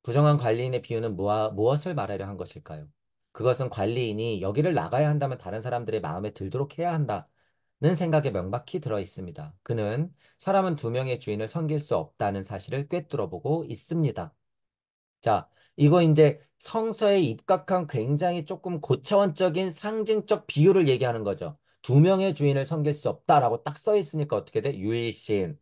부정한 관리인의 비유는 무엇을 말하려 한 것일까요? 그것은 관리인이 여기를 나가야 한다면 다른 사람들의 마음에 들도록 해야 한다는 생각에 명확히 들어 있습니다. 그는 사람은 두 명의 주인을 섬길 수 없다는 사실을 꿰뚫어보고 있습니다. 자, 이거 이제 성서에 입각한 굉장히 조금 고차원적인 상징적 비유를 얘기하는 거죠. 두 명의 주인을 섬길 수 없다라고 딱 써 있으니까 어떻게 돼? 유일신.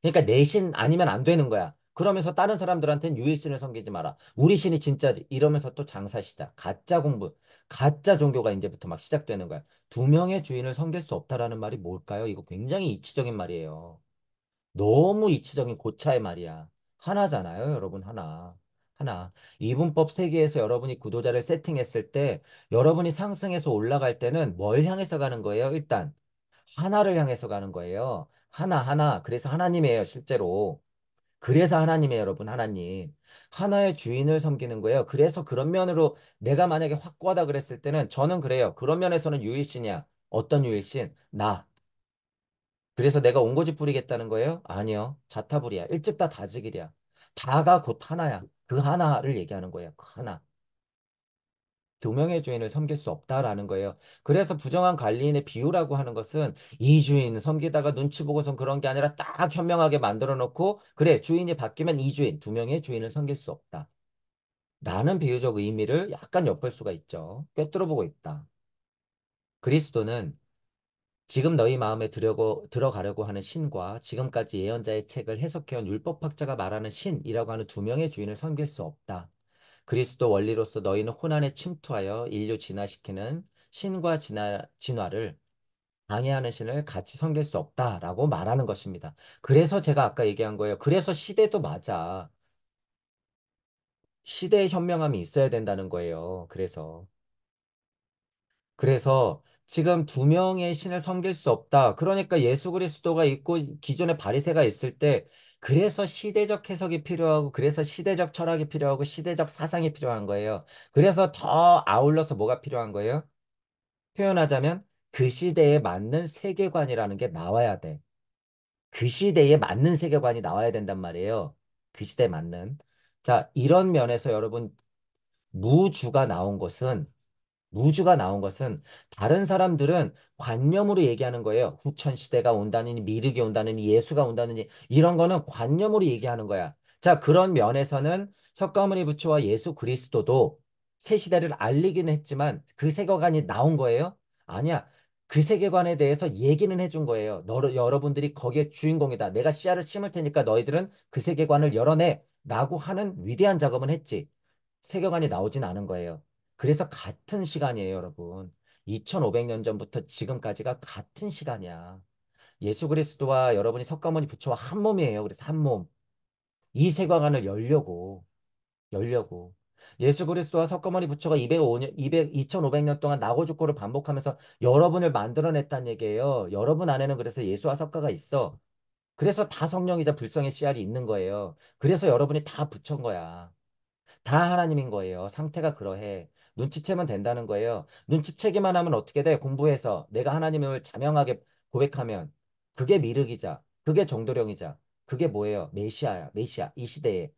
그러니까 내 신 아니면 안 되는 거야. 그러면서 다른 사람들한테는 유일신을 섬기지 마라. 우리 신이 진짜지. 이러면서 또 장사 시작. 가짜 공부, 가짜 종교가 이제부터 막 시작되는 거야. 두 명의 주인을 섬길 수 없다라는 말이 뭘까요? 이거 굉장히 이치적인 말이에요. 너무 이치적인 고차의 말이야. 하나잖아요, 여러분, 하나. 하나. 이분법 세계에서 여러분이 구도자를 세팅했을 때 여러분이 상승해서 올라갈 때는 뭘 향해서 가는 거예요? 일단 하나를 향해서 가는 거예요. 하나, 하나. 그래서 하나님이에요, 실제로. 그래서 하나님이에요, 여러분, 하나님. 하나의 주인을 섬기는 거예요. 그래서 그런 면으로 내가 만약에 확고하다 그랬을 때는 저는 그래요. 그런 면에서는 유일신이야. 어떤 유일신? 나. 그래서 내가 온고집 부리겠다는 거예요? 아니요. 자타불이야. 일찍 다 다지기랴. 다가 곧 하나야. 그 하나를 얘기하는 거예요. 그 하나. 두 명의 주인을 섬길 수 없다라는 거예요. 그래서 부정한 관리인의 비유라고 하는 것은 이 주인 섬기다가 눈치 보고선 그런 게 아니라 딱 현명하게 만들어 놓고 그래 주인이 바뀌면 이 주인 두 명의 주인을 섬길 수 없다. 라는 비유적 의미를 약간 엿볼 수가 있죠. 꿰뚫어 보고 있다. 그리스도는 지금 너희 마음에 들어가려고 하는 신과 지금까지 예언자의 책을 해석해온 율법학자가 말하는 신이라고 하는 두 명의 주인을 섬길 수 없다. 그리스도 원리로서 너희는 혼란에 침투하여 인류 진화시키는 신과 진화를 방해하는 신을 같이 섬길 수 없다라고 말하는 것입니다. 그래서 제가 아까 얘기한 거예요. 그래서 시대도 맞아. 시대의 현명함이 있어야 된다는 거예요. 그래서 지금 두 명의 신을 섬길 수 없다. 그러니까 예수 그리스도가 있고 기존의 바리새가 있을 때 그래서 시대적 해석이 필요하고 그래서 시대적 철학이 필요하고 시대적 사상이 필요한 거예요. 그래서 더 아울러서 뭐가 필요한 거예요? 표현하자면 그 시대에 맞는 세계관이라는 게 나와야 돼. 그 시대에 맞는 세계관이 나와야 된단 말이에요. 그 시대에 맞는. 자, 이런 면에서 여러분 무주가 나온 것은 무주가 나온 것은 다른 사람들은 관념으로 얘기하는 거예요. 후천 시대가 온다느니 미륵이 온다느니 예수가 온다느니 이런 거는 관념으로 얘기하는 거야. 자, 그런 면에서는 석가모니 부처와 예수 그리스도도 새 시대를 알리기는 했지만 그 세계관이 나온 거예요? 아니야. 그 세계관에 대해서 얘기는 해준 거예요. 여러분들이 거기에 주인공이다. 내가 씨앗을 심을 테니까 너희들은 그 세계관을 열어내. 라고 하는 위대한 작업은 했지. 세계관이 나오진 않은 거예요. 그래서 같은 시간이에요, 여러분. 2500년 전부터 지금까지가 같은 시간이야. 예수 그리스도와 여러분이 석가모니 부처와 한 몸이에요. 그래서 한 몸. 이 세계관을 열려고. 예수 그리스도와 석가모니 부처가 205년, 2500년 동안 나고 죽고를 반복하면서 여러분을 만들어냈다는 얘기예요. 여러분 안에는 그래서 예수와 석가가 있어. 그래서 다 성령이자 불성의 씨알이 있는 거예요. 그래서 여러분이 다 부처인 거야. 다 하나님인 거예요. 상태가 그러해. 눈치채면 된다는 거예요. 눈치채기만 하면 어떻게 돼? 공부해서 내가 하나님을 자명하게 고백하면 그게 미륵이자, 그게 정도령이자, 그게 뭐예요? 메시아야, 메시아, 이 시대에.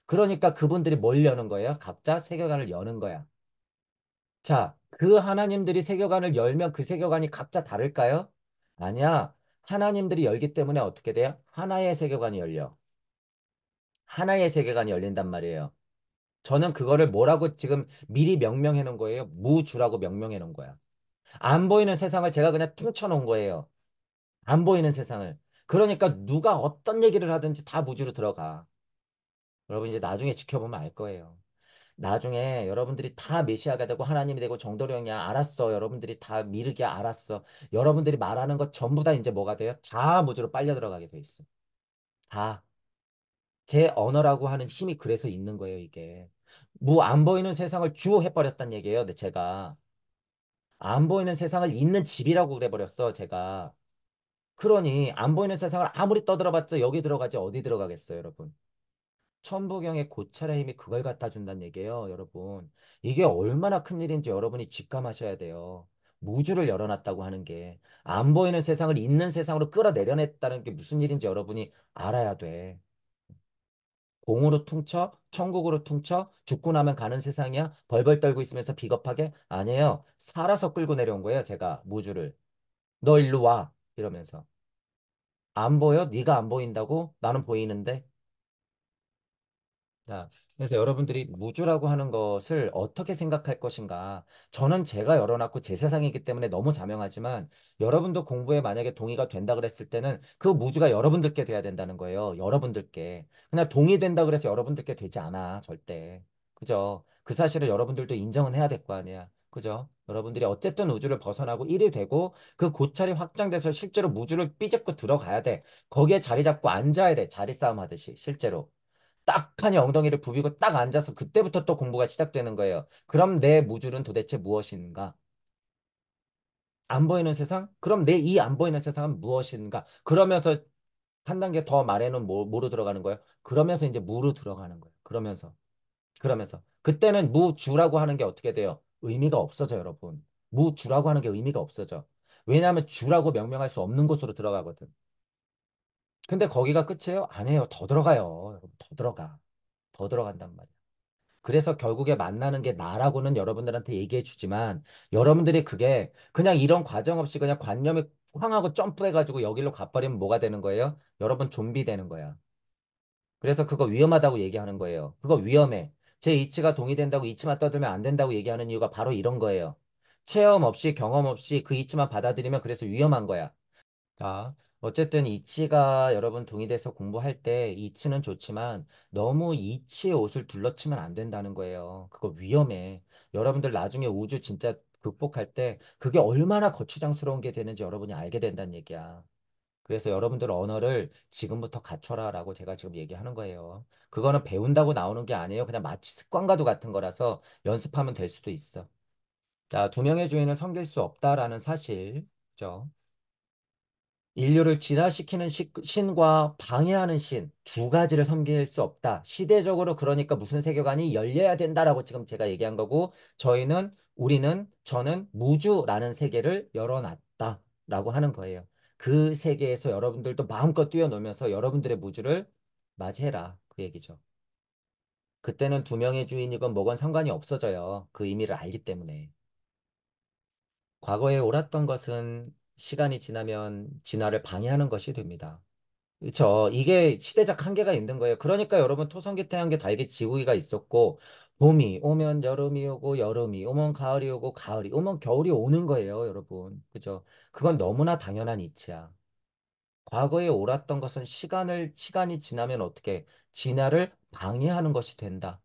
그러니까 그분들이 뭘 여는 거예요? 각자 세계관을 여는 거야. 자, 그 하나님들이 세계관을 열면 그 세계관이 각자 다를까요? 아니야. 하나님들이 열기 때문에 어떻게 돼요? 하나의 세계관이 열려. 하나의 세계관이 열린단 말이에요. 저는 그거를 뭐라고 지금 미리 명명해 놓은 거예요. 무주라고 명명해 놓은 거야. 안 보이는 세상을 제가 그냥 퉁쳐 놓은 거예요. 안 보이는 세상을. 그러니까 누가 어떤 얘기를 하든지 다 무주로 들어가. 여러분 이제 나중에 지켜보면 알 거예요. 나중에 여러분들이 다 메시아가 되고 하나님이 되고 정도령이야. 알았어. 여러분들이 다 미르기야. 알았어. 여러분들이 말하는 것 전부 다 이제 뭐가 돼요? 다 무주로 빨려 들어가게 돼 있어. 다. 제 언어라고 하는 힘이 그래서 있는 거예요, 이게. 안 보이는 세상을 주해버렸단 얘기예요, 제가. 안 보이는 세상을 있는 집이라고 그래버렸어, 제가. 그러니 안 보이는 세상을 아무리 떠들어봤자 여기 들어가지 어디 들어가겠어요, 여러분. 천부경의 고찰의 힘이 그걸 갖다 준다는 얘기예요, 여러분. 이게 얼마나 큰 일인지 여러분이 직감하셔야 돼요. 무주를 열어놨다고 하는 게 안 보이는 세상을 있는 세상으로 끌어내려냈다는 게 무슨 일인지 여러분이 알아야 돼. 공으로 퉁쳐? 천국으로 퉁쳐? 죽고 나면 가는 세상이야? 벌벌 떨고 있으면서 비겁하게? 아니에요. 살아서 끌고 내려온 거예요, 제가 무주를. 너 일로 와. 이러면서. 안 보여? 네가 안 보인다고? 나는 보이는데. 자, 그래서 여러분들이 무주라고 하는 것을 어떻게 생각할 것인가? 저는 제가 열어놨고 제 세상이기 때문에 너무 자명하지만 여러분도 공부에 만약에 동의가 된다 그랬을 때는 그 무주가 여러분들께 돼야 된다는 거예요. 여러분들께. 그냥 동의된다 그래서 여러분들께 되지 않아. 절대. 그죠? 그 사실을 여러분들도 인정은 해야 될 거 아니야. 그죠? 여러분들이 어쨌든 우주를 벗어나고 1이 되고 그 고찰이 확장돼서 실제로 무주를 삐집고 들어가야 돼. 거기에 자리 잡고 앉아야 돼. 자리 싸움 하듯이 실제로. 딱하니 엉덩이를 부비고 딱 앉아서 그때부터 또 공부가 시작되는 거예요. 그럼 내 무줄은 도대체 무엇인가? 안 보이는 세상? 그럼 내 이 안 보이는 세상은 무엇인가? 그러면서 한 단계 더 말에는 뭐로 들어가는 거예요? 그러면서 이제 무로 들어가는 거예요. 그러면서. 그때는 무주라고 하는 게 어떻게 돼요? 의미가 없어져, 여러분. 무주라고 하는 게 의미가 없어져. 왜냐하면 주라고 명명할 수 없는 곳으로 들어가거든. 근데 거기가 끝이에요? 아니에요. 더 들어가요. 여러분, 더 들어가. 더 들어간단 말이야. 그래서 결국에 만나는 게 나라고는 여러분들한테 얘기해 주지만 여러분들이 그게 그냥 이런 과정 없이 그냥 관념이 쾅하고 점프해가지고 여기로 가버리면 뭐가 되는 거예요? 여러분 좀비 되는 거야. 그래서 그거 위험하다고 얘기하는 거예요. 그거 위험해. 제 이치가 동의된다고 이치만 떠들면 안 된다고 얘기하는 이유가 바로 이런 거예요. 체험 없이 경험 없이 그 이치만 받아들이면 그래서 위험한 거야. 자, 어쨌든 이치가 여러분 동의돼서 공부할 때 이치는 좋지만 너무 이치의 옷을 둘러치면 안 된다는 거예요. 그거 위험해. 여러분들 나중에 우주 진짜 극복할 때 그게 얼마나 거추장스러운 게 되는지 여러분이 알게 된다는 얘기야. 그래서 여러분들 언어를 지금부터 갖춰라라고 제가 지금 얘기하는 거예요. 그거는 배운다고 나오는 게 아니에요. 그냥 마치 습관과도 같은 거라서 연습하면 될 수도 있어. 자, 두 명의 주인을 섬길 수 없다라는 사실. 그죠? 인류를 진화시키는 신과 방해하는 신 두 가지를 섬길 수 없다. 시대적으로 그러니까 무슨 세계관이 열려야 된다라고 지금 제가 얘기한 거고 저는 무주라는 세계를 열어놨다라고 하는 거예요. 그 세계에서 여러분들도 마음껏 뛰어놀면서 여러분들의 무주를 맞이해라. 그 얘기죠. 그때는 두 명의 주인이건 뭐건 상관이 없어져요. 그 의미를 알기 때문에. 과거에 옳았던 것은 시간이 지나면 진화를 방해하는 것이 됩니다. 그렇죠. 이게 시대적 한계가 있는 거예요. 그러니까 여러분 토성기 태양계 달기 지구기가 있었고 봄이 오면 여름이 오고 여름이 오면 가을이 오고 가을이 오면 겨울이 오는 거예요, 여러분. 그죠? 그건 너무나 당연한 이치야. 과거에 옳았던 것은 시간이 지나면 어떻게 진화를 방해하는 것이 된다.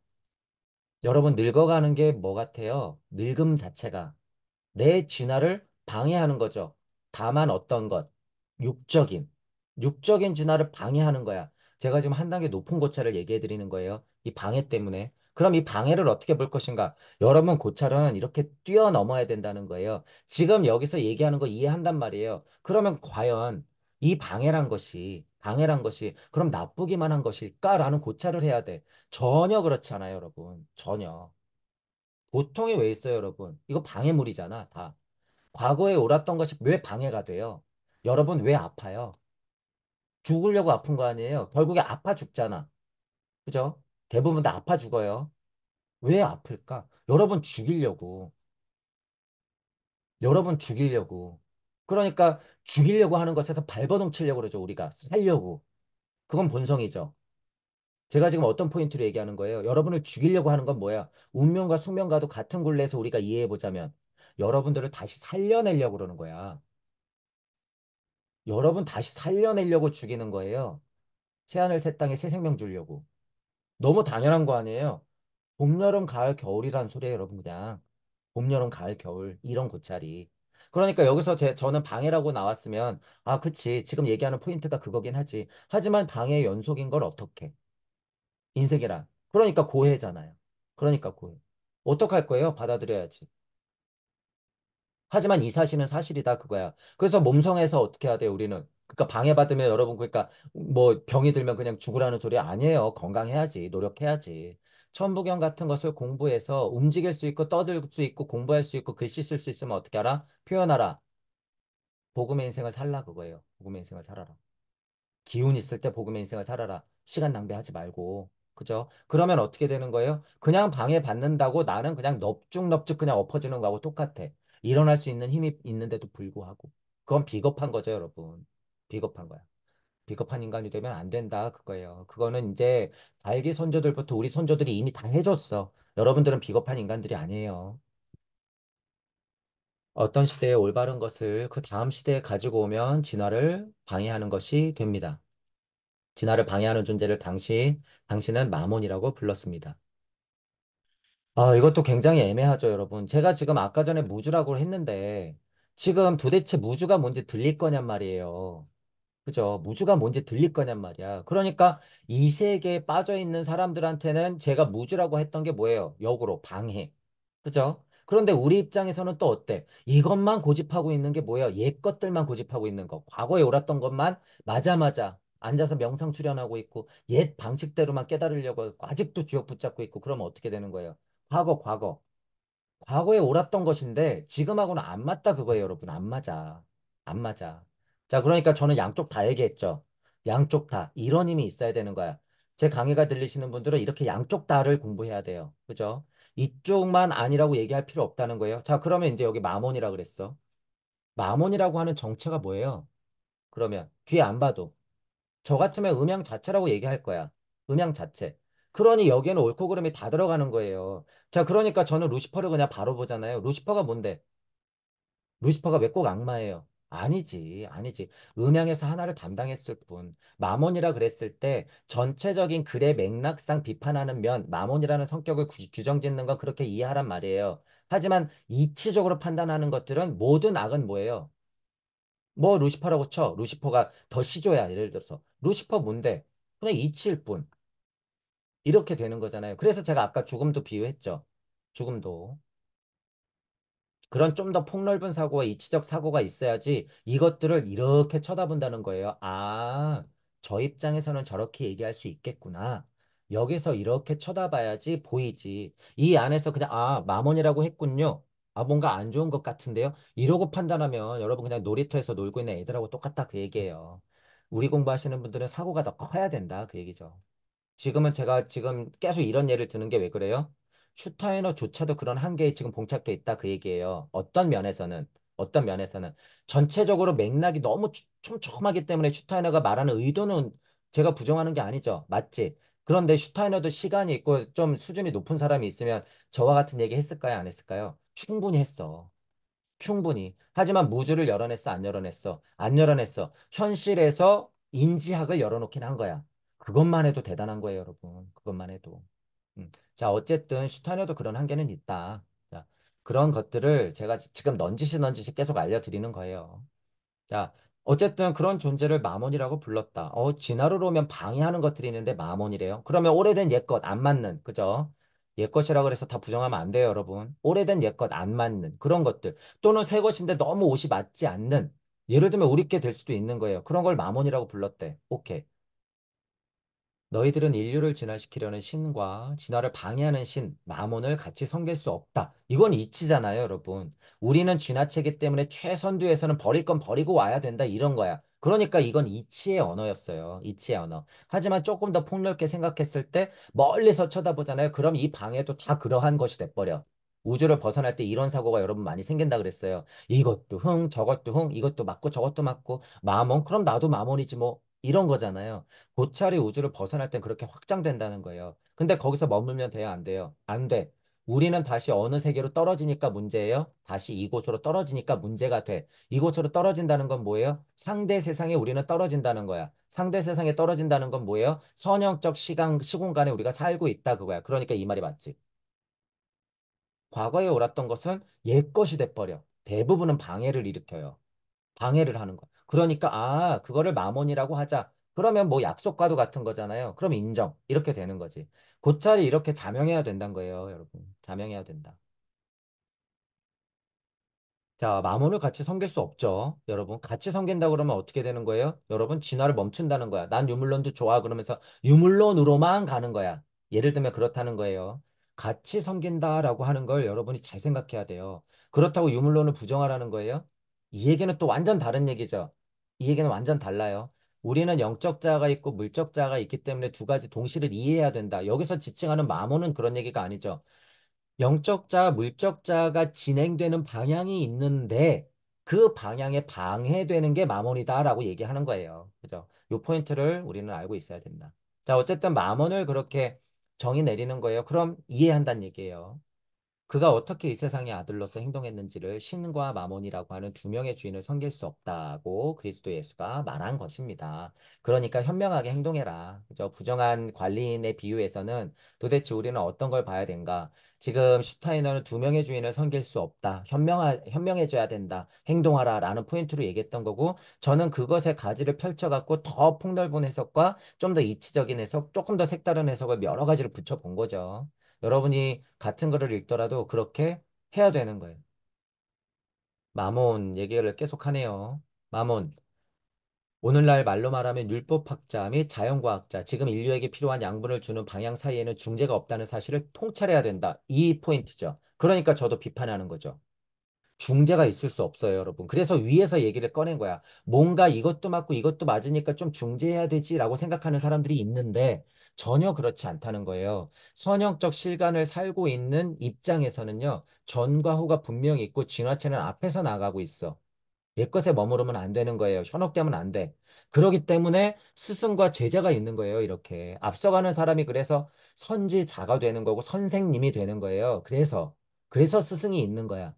여러분 늙어가는 게 뭐 같아요? 늙음 자체가. 내 진화를 방해하는 거죠. 다만 어떤 것, 육적인, 육적인 진화를 방해하는 거야. 제가 지금 한 단계 높은 고찰을 얘기해 드리는 거예요. 이 방해 때문에. 그럼 이 방해를 어떻게 볼 것인가? 여러분 고찰은 이렇게 뛰어넘어야 된다는 거예요. 지금 여기서 얘기하는 거 이해한단 말이에요. 그러면 과연 이 방해란 것이 그럼 나쁘기만 한 것일까라는 고찰을 해야 돼. 전혀 그렇지 않아요, 여러분. 전혀. 고통이 왜 있어요, 여러분? 이거 방해물이잖아, 다. 과거에 옳았던 것이 왜 방해가 돼요? 여러분 왜 아파요? 죽으려고 아픈 거 아니에요? 결국에 아파 죽잖아. 그죠? 대부분 다 아파 죽어요. 왜 아플까? 여러분 죽이려고. 여러분 죽이려고. 그러니까 죽이려고 하는 것에서 발버둥 치려고 그러죠, 우리가. 살려고. 그건 본성이죠. 제가 지금 어떤 포인트로 얘기하는 거예요? 여러분을 죽이려고 하는 건 뭐야? 운명과 숙명과도 같은 굴레에서 우리가 이해해 보자면 여러분들을 다시 살려내려고 그러는 거야. 여러분 다시 살려내려고 죽이는 거예요. 새하늘 새 땅에 새 생명 주려고. 너무 당연한 거 아니에요? 봄, 여름, 가을, 겨울이란 소리예요, 여러분 그냥. 봄, 여름, 가을, 겨울 이런 고짜리. 그러니까 여기서 저는 방해라고 나왔으면 아, 그치. 지금 얘기하는 포인트가 그거긴 하지. 하지만 방해의 연속인 걸 어떻게? 인생이란. 그러니까 고해잖아요. 그러니까 고해. 어떡할 거예요? 받아들여야지. 하지만 이 사실은 사실이다 그거야. 그래서 몸성에서 어떻게 해야 돼요, 우리는? 그러니까 방해받으면 여러분 그러니까 뭐 병이 들면 그냥 죽으라는 소리 아니에요. 건강해야지. 노력해야지. 천부경 같은 것을 공부해서 움직일 수 있고 떠들 수 있고 공부할 수 있고 글씨 쓸 수 있으면 어떻게 하라? 표현하라. 복음의 인생을 살라 그거예요. 복음의 인생을 살아라. 기운 있을 때 복음의 인생을 살아라. 시간 낭비하지 말고. 그죠? 그러면 어떻게 되는 거예요? 그냥 방해받는다고 나는 그냥 넙죽넙죽 그냥 엎어지는 거하고 똑같아. 일어날 수 있는 힘이 있는데도 불구하고. 그건 비겁한 거죠, 여러분. 비겁한 거야. 비겁한 인간이 되면 안 된다, 그거예요. 그거는 이제 달기 선조들부터 우리 선조들이 이미 다 해줬어. 여러분들은 비겁한 인간들이 아니에요. 어떤 시대에 올바른 것을 그 다음 시대에 가지고 오면 진화를 방해하는 것이 됩니다. 진화를 방해하는 존재를 당신은 마몬이라고 불렀습니다. 아, 이것도 굉장히 애매하죠, 여러분. 제가 지금 아까 전에 무주라고 했는데, 지금 도대체 무주가 뭔지 들릴 거냔 말이에요. 그죠? 무주가 뭔지 들릴 거냔 말이야. 그러니까 이 세계에 빠져 있는 사람들한테는 제가 무주라고 했던 게 뭐예요? 역으로 방해. 그죠? 그런데 우리 입장에서는 또 어때? 이것만 고집하고 있는 게 뭐예요? 옛 것들만 고집하고 있는 거. 과거에 옳았던 것만 맞아 맞아. 앉아서 명상 수련하고 있고 옛 방식대로만 깨달으려고 하고 아직도 주역 붙잡고 있고 그러면 어떻게 되는 거예요? 과거. 과거에 옳았던 것인데 지금하고는 안 맞다 그거예요, 여러분. 안 맞아. 안 맞아. 자, 그러니까 저는 양쪽 다 얘기했죠. 양쪽 다. 이런 힘이 있어야 되는 거야. 제 강의가 들리시는 분들은 이렇게 양쪽 다를 공부해야 돼요. 그죠? 이쪽만 아니라고 얘기할 필요 없다는 거예요. 자, 그러면 이제 여기 마몬이라 그랬어. 마몬이라고 하는 정체가 뭐예요? 그러면 뒤에 안 봐도 저 같으면 음양 자체라고 얘기할 거야. 음양 자체. 그러니 여기에는 옳고 그름이 다 들어가는 거예요. 자, 그러니까 저는 루시퍼를 그냥 바로 보잖아요. 루시퍼가 뭔데? 루시퍼가 왜 꼭 악마예요? 아니지. 음양에서 하나를 담당했을 뿐. 마몬이라 그랬을 때 전체적인 글의 맥락상 비판하는 면, 마몬이라는 성격을 규정 짓는 건 그렇게 이해하란 말이에요. 하지만 이치적으로 판단하는 것들은 모든 악은 뭐예요? 뭐 루시퍼라고 쳐. 루시퍼가 더 시조야. 예를 들어서. 루시퍼 뭔데? 그냥 이치일 뿐. 이렇게 되는 거잖아요. 그래서 제가 아까 죽음도 비유했죠. 죽음도. 그런 좀 더 폭넓은 사고와 이치적 사고가 있어야지 이것들을 이렇게 쳐다본다는 거예요. 아, 저 입장에서는 저렇게 얘기할 수 있겠구나. 여기서 이렇게 쳐다봐야지 보이지. 이 안에서 그냥 아, 마몬이라고 했군요. 아, 뭔가 안 좋은 것 같은데요. 이러고 판단하면 여러분 그냥 놀이터에서 놀고 있는 애들하고 똑같다 그 얘기예요. 우리 공부하시는 분들은 사고가 더 커야 된다 그 얘기죠. 지금은 제가 지금 계속 이런 예를 드는 게 왜 그래요? 슈타이너조차도 그런 한계에 지금 봉착돼 있다 그 얘기예요. 어떤 면에서는 전체적으로 맥락이 너무 촘촘하기 때문에 슈타이너가 말하는 의도는 제가 부정하는 게 아니죠. 맞지? 그런데 슈타이너도 시간이 있고 좀 수준이 높은 사람이 있으면 저와 같은 얘기 했을까요? 안 했을까요? 충분히 했어. 충분히. 하지만 무주를 열어냈어, 안 열어냈어? 안 열어냈어. 현실에서 인지학을 열어놓긴 한 거야. 그것만 해도 대단한 거예요, 여러분. 그것만 해도. 자, 어쨌든 슈타이너도 그런 한계는 있다. 자, 그런 것들을 제가 지금 넌지시 계속 알려드리는 거예요. 자, 어쨌든 그런 존재를 마몬이라고 불렀다. 진화로 오면 방해하는 것들이 있는데 마몬이래요. 그러면 오래된 옛것 안 맞는, 그죠? 옛것이라 그래서 다 부정하면 안 돼요, 여러분. 오래된 옛것 안 맞는 그런 것들. 또는 새 것인데 너무 옷이 맞지 않는. 예를 들면 우리께 될 수도 있는 거예요. 그런 걸 마몬이라고 불렀대. 오케이. 너희들은 인류를 진화시키려는 신과 진화를 방해하는 신, 마몬을 같이 섬길 수 없다. 이건 이치잖아요, 여러분. 우리는 진화체이기 때문에 최선두에서는 버릴 건 버리고 와야 된다, 이런 거야. 그러니까 이건 이치의 언어였어요. 이치의 언어. 하지만 조금 더 폭넓게 생각했을 때 멀리서 쳐다보잖아요. 그럼 이 방해도 다 그러한 것이 돼버려. 우주를 벗어날 때 이런 사고가 여러분 많이 생긴다 그랬어요. 이것도 흥, 저것도 흥, 이것도 맞고 저것도 맞고 마몬, 그럼 나도 마몬이지 뭐. 이런 거잖아요. 고차리 우주를 벗어날 땐 그렇게 확장된다는 거예요. 근데 거기서 머물면 돼요, 안 돼요? 안 돼. 우리는 다시 어느 세계로 떨어지니까 문제예요? 다시 이곳으로 떨어지니까 문제가 돼. 이곳으로 떨어진다는 건 뭐예요? 상대 세상에 우리는 떨어진다는 거야. 상대 세상에 떨어진다는 건 뭐예요? 선형적 시공간에 우리가 살고 있다 그거야. 그러니까 이 말이 맞지. 과거에 옳았던 것은 옛것이 돼버려. 대부분은 방해를 일으켜요. 방해를 하는 거. 그러니까 그거를 마몬이라고 하자. 그러면 뭐 약속과도 같은 거잖아요. 그럼 인정. 이렇게 되는 거지. 곧자리 이렇게 자명해야 된다는 거예요, 여러분. 자명해야 된다. 자, 마몬을 같이 섬길 수 없죠. 여러분, 같이 섬긴다 그러면 어떻게 되는 거예요? 여러분, 진화를 멈춘다는 거야. 난 유물론도 좋아. 그러면서 유물론으로만 가는 거야. 예를 들면 그렇다는 거예요. 같이 섬긴다라고 하는 걸 여러분이 잘 생각해야 돼요. 그렇다고 유물론을 부정하라는 거예요? 이 얘기는 또 완전 다른 얘기죠. 이 얘기는 완전 달라요. 우리는 영적 자가 있고 물적 자가 있기 때문에 두 가지 동시를 이해해야 된다. 여기서 지칭하는 마모는 그런 얘기가 아니죠. 영적 자, 물적 자가 진행되는 방향이 있는데 그 방향에 방해되는 게 마몬이다라고 얘기하는 거예요. 그죠? 이 포인트를 우리는 알고 있어야 된다. 자, 어쨌든 마몬을 그렇게 정의 내리는 거예요. 그럼 이해한다는 얘기예요. 그가 어떻게 이 세상의 아들로서 행동했는지를 신과 마몬이라고 하는 두 명의 주인을 섬길 수 없다고 그리스도 예수가 말한 것입니다. 그러니까 현명하게 행동해라. 그죠? 부정한 관리인의 비유에서는 도대체 우리는 어떤 걸 봐야 된가? 지금 슈타이너는 두 명의 주인을 섬길 수 없다. 현명해져야 된다. 행동하라. 라는 포인트로 얘기했던 거고, 저는 그것의 가지를 펼쳐갖고 더 폭넓은 해석과 좀 더 이치적인 해석, 조금 더 색다른 해석을 여러 가지를 붙여본 거죠. 여러분이 같은 거를 읽더라도 그렇게 해야 되는 거예요. 마몬 얘기를 계속 하네요. 마몬. 오늘날 말로 말하면 율법학자 및 자연과학자, 지금 인류에게 필요한 양분을 주는 방향 사이에는 중재가 없다는 사실을 통찰해야 된다. 이 포인트죠. 그러니까 저도 비판하는 거죠. 중재가 있을 수 없어요, 여러분. 그래서 위에서 얘기를 꺼낸 거야. 뭔가 이것도 맞고 이것도 맞으니까 좀 중재해야 되지라고 생각하는 사람들이 있는데 전혀 그렇지 않다는 거예요. 선형적 실간을 살고 있는 입장에서는요, 전과 후가 분명히 있고 진화체는 앞에서 나가고 있어. 옛것에 머무르면 안 되는 거예요. 현혹되면 안 돼. 그러기 때문에 스승과 제자가 있는 거예요, 이렇게. 앞서가는 사람이 그래서 선지자가 되는 거고 선생님이 되는 거예요. 그래서 스승이 있는 거야.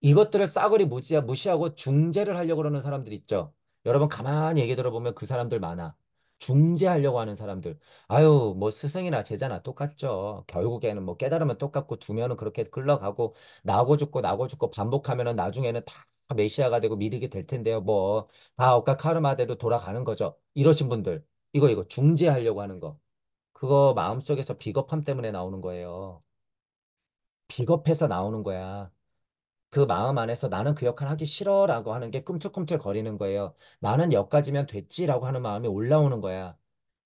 이것들을 싸그리 무시하고 중재를 하려고 그러는 사람들 있죠. 여러분 가만히 얘기 들어보면 그 사람들 많아. 중재하려고 하는 사람들. 아유, 뭐 스승이나 제자나 똑같죠. 결국에는 뭐 깨달으면 똑같고 두면은 그렇게 흘러가고 나고 죽고 반복하면은 나중에는 다 메시아가 되고 미르게 될 텐데요. 뭐 다 억까 카르마대로 돌아가는 거죠. 이러신 분들. 이거 중재하려고 하는 거. 그거 마음속에서 비겁함 때문에 나오는 거예요. 비겁해서 나오는 거야. 그 마음 안에서 나는 그 역할 하기 싫어라고 하는 게 꿈틀꿈틀 거리는 거예요. 나는 여기까지면 됐지라고 하는 마음이 올라오는 거야.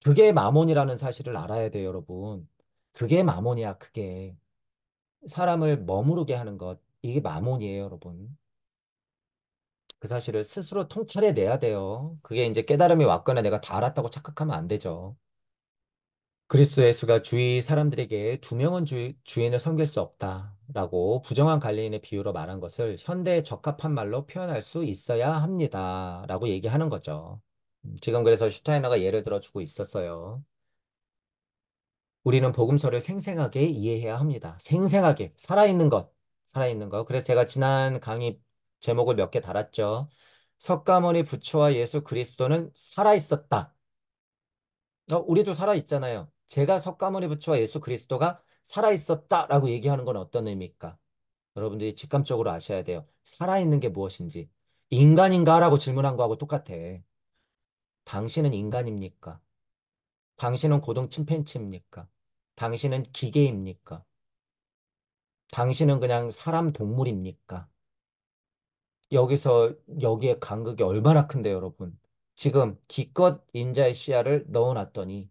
그게 마몬이라는 사실을 알아야 돼요, 여러분. 그게 마몬이야, 그게. 사람을 머무르게 하는 것. 이게 마몬이에요, 여러분. 그 사실을 스스로 통찰해 내야 돼요. 그게 이제 깨달음이 왔거나 내가 다 알았다고 착각하면 안 되죠. 그리스도 예수가 주위 사람들에게 두 명은 주인을 섬길 수 없다라고 부정한 관리인의 비유로 말한 것을 현대에 적합한 말로 표현할 수 있어야 합니다라고 얘기하는 거죠. 지금 그래서 슈타이너가 예를 들어주고 있었어요. 우리는 복음서를 생생하게 이해해야 합니다. 생생하게 살아있는 것, 살아있는 것. 그래서 제가 지난 강의 제목을 몇 개 달았죠. 석가모니 부처와 예수 그리스도는 살아있었다. 우리도 살아있잖아요. 제가 석가모니 부처와 예수 그리스도가 살아있었다라고 얘기하는 건 어떤 의미일까? 여러분들이 직감적으로 아셔야 돼요. 살아있는 게 무엇인지. 인간인가라고 질문한 거하고 똑같아. 당신은 인간입니까? 당신은 고등 침팬지입니까? 당신은 기계입니까? 당신은 그냥 사람 동물입니까? 여기에 간극이 얼마나 큰데, 여러분. 지금 기껏 인자의 씨앗을 넣어놨더니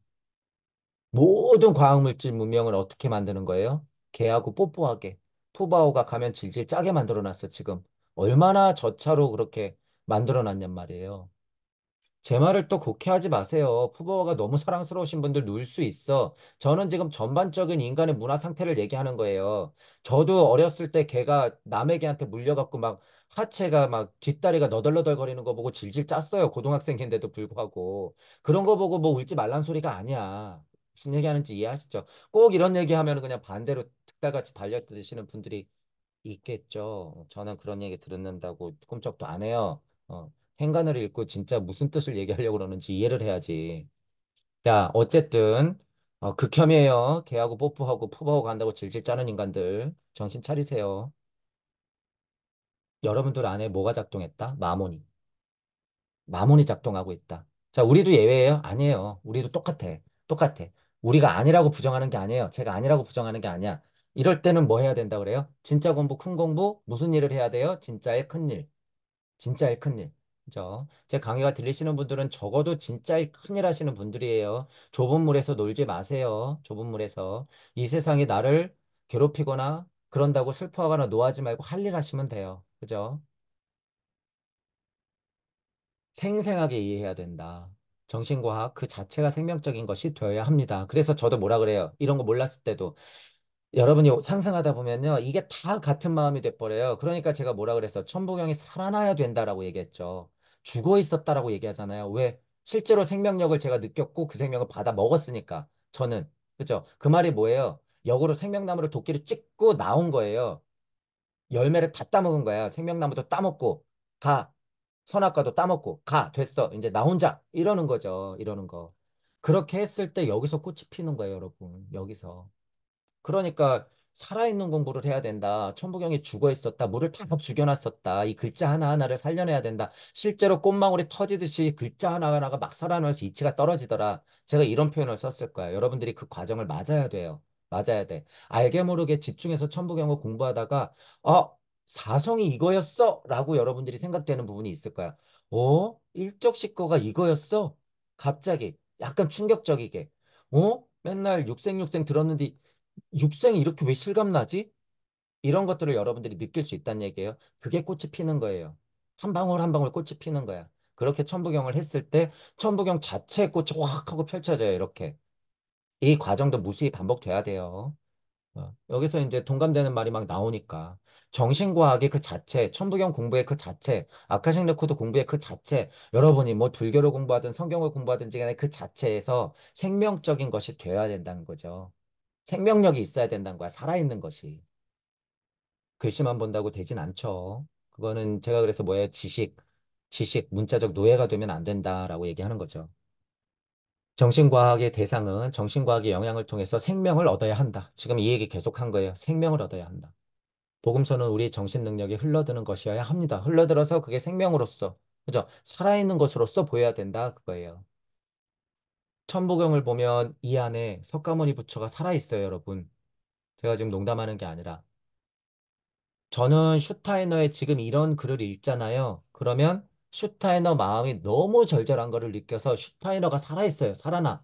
모든 과학물질 문명을 어떻게 만드는 거예요? 개하고 뽀뽀하게. 푸바오가 가면 질질 짜게 만들어놨어, 지금. 얼마나 저차로 그렇게 만들어놨냔 말이에요. 제 말을 또 곡해하지 마세요. 푸바오가 너무 사랑스러우신 분들 누울 수 있어. 저는 지금 전반적인 인간의 문화 상태를 얘기하는 거예요. 저도 어렸을 때 개가 남의 개한테 물려갖고 막 하체가 막 뒷다리가 너덜너덜 거리는 거 보고 질질 짰어요. 고등학생인데도 불구하고. 그런 거 보고 뭐 울지 말란 소리가 아니야. 무슨 얘기하는지 이해하시죠? 꼭 이런 얘기하면 그냥 반대로 특달같이 달려드시는 분들이 있겠죠. 저는 그런 얘기 듣는다고 꿈쩍도 안 해요. 행간을 읽고 진짜 무슨 뜻을 얘기하려고 그러는지 이해를 해야지. 자, 어쨌든 극혐이에요. 개하고 뽀뽀하고 푸바오 간다고 질질 짜는 인간들. 정신 차리세요. 여러분들 안에 뭐가 작동했다? 마모니. 마모니 작동하고 있다. 자, 우리도 예외예요? 아니에요. 우리도 똑같아. 똑같아. 우리가 아니라고 부정하는 게 아니에요. 제가 아니라고 부정하는 게 아니야. 이럴 때는 뭐 해야 된다 그래요? 진짜 공부, 큰 공부, 무슨 일을 해야 돼요? 진짜의 큰 일. 진짜의 큰일. 그죠? 제 강의가 들리시는 분들은 적어도 진짜의 큰일 하시는 분들이에요. 좁은 물에서 놀지 마세요. 좁은 물에서. 이 세상이 나를 괴롭히거나 그런다고 슬퍼하거나 노하지 말고 할 일 하시면 돼요. 그죠? 생생하게 이해해야 된다. 정신과학 그 자체가 생명적인 것이 되어야 합니다. 그래서 저도 뭐라 그래요. 이런 거 몰랐을 때도 여러분이 상승하다 보면요. 이게 다 같은 마음이 돼버려요. 그러니까 제가 뭐라 그래서 천부경이 살아나야 된다라고 얘기했죠. 죽어 있었다라고 얘기하잖아요. 왜? 실제로 생명력을 제가 느꼈고 그 생명을 받아 먹었으니까. 저는. 그죠? 그 말이 뭐예요? 역으로 생명나무를 도끼로 찍고 나온 거예요. 열매를 다 따먹은 거야. 생명나무도 따먹고, 가. 선악과도 따먹고, 가. 됐어. 이제 나 혼자. 이러는 거죠. 이러는 거. 그렇게 했을 때 여기서 꽃이 피는 거예요, 여러분. 여기서. 그러니까 살아있는 공부를 해야 된다. 천부경이 죽어 있었다. 물을 다 죽여놨었다. 이 글자 하나하나를 살려내야 된다. 실제로 꽃망울이 터지듯이 글자 하나하나가 막 살아나면서 이치가 떨어지더라. 제가 이런 표현을 썼을 거예요. 여러분들이 그 과정을 맞아야 돼요. 맞아야 돼. 알게 모르게 집중해서 천부경을 공부하다가 사성이 이거였어? 라고 여러분들이 생각되는 부분이 있을 거야. 일적식거가 이거였어? 갑자기 약간 충격적이게. 맨날 육생육생 들었는데 육생이 이렇게 왜 실감나지? 이런 것들을 여러분들이 느낄 수 있다는 얘기예요. 그게 꽃이 피는 거예요. 한 방울 한 방울 꽃이 피는 거야. 그렇게 천부경을 했을 때 천부경 자체의 꽃이 확 하고 펼쳐져요. 이렇게. 이 과정도 무수히 반복돼야 돼요. 여기서 이제 동감되는 말이 막 나오니까 정신과학의 그 자체, 천부경 공부의 그 자체, 아카식 레코드 공부의 그 자체, 여러분이 뭐 불교를 공부하든 성경을 공부하든지 간에 그 자체에서 생명적인 것이 되어야 된다는 거죠. 생명력이 있어야 된다는 거야. 살아있는 것이. 글씨만 본다고 되진 않죠. 그거는 제가 그래서 뭐예요? 지식, 문자적 노예가 되면 안 된다라고 얘기하는 거죠. 정신과학의 대상은 정신과학의 영향을 통해서 생명을 얻어야 한다. 지금 이 얘기 계속 한 거예요. 생명을 얻어야 한다. 복음서는 우리 정신 능력이 흘러드는 것이어야 합니다. 흘러들어서 그게 생명으로서, 그죠? 살아있는 것으로서 보여야 된다. 그거예요. 천부경을 보면 이 안에 석가모니 부처가 살아있어요, 여러분. 제가 지금 농담하는 게 아니라. 저는 슈타이너의 지금 이런 글을 읽잖아요. 그러면 슈타이너 마음이 너무 절절한 거를 느껴서 슈타이너가 살아있어요. 살아나.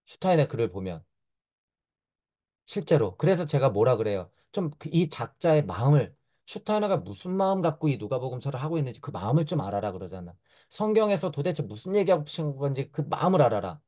슈타이너 글을 보면. 실제로. 그래서 제가 뭐라 그래요. 좀 이 작자의 마음을 슈타이너가 무슨 마음 갖고 이 누가복음서를 하고 있는지 그 마음을 좀 알아라 그러잖아. 성경에서 도대체 무슨 얘기하고 싶은 건지 그 마음을 알아라.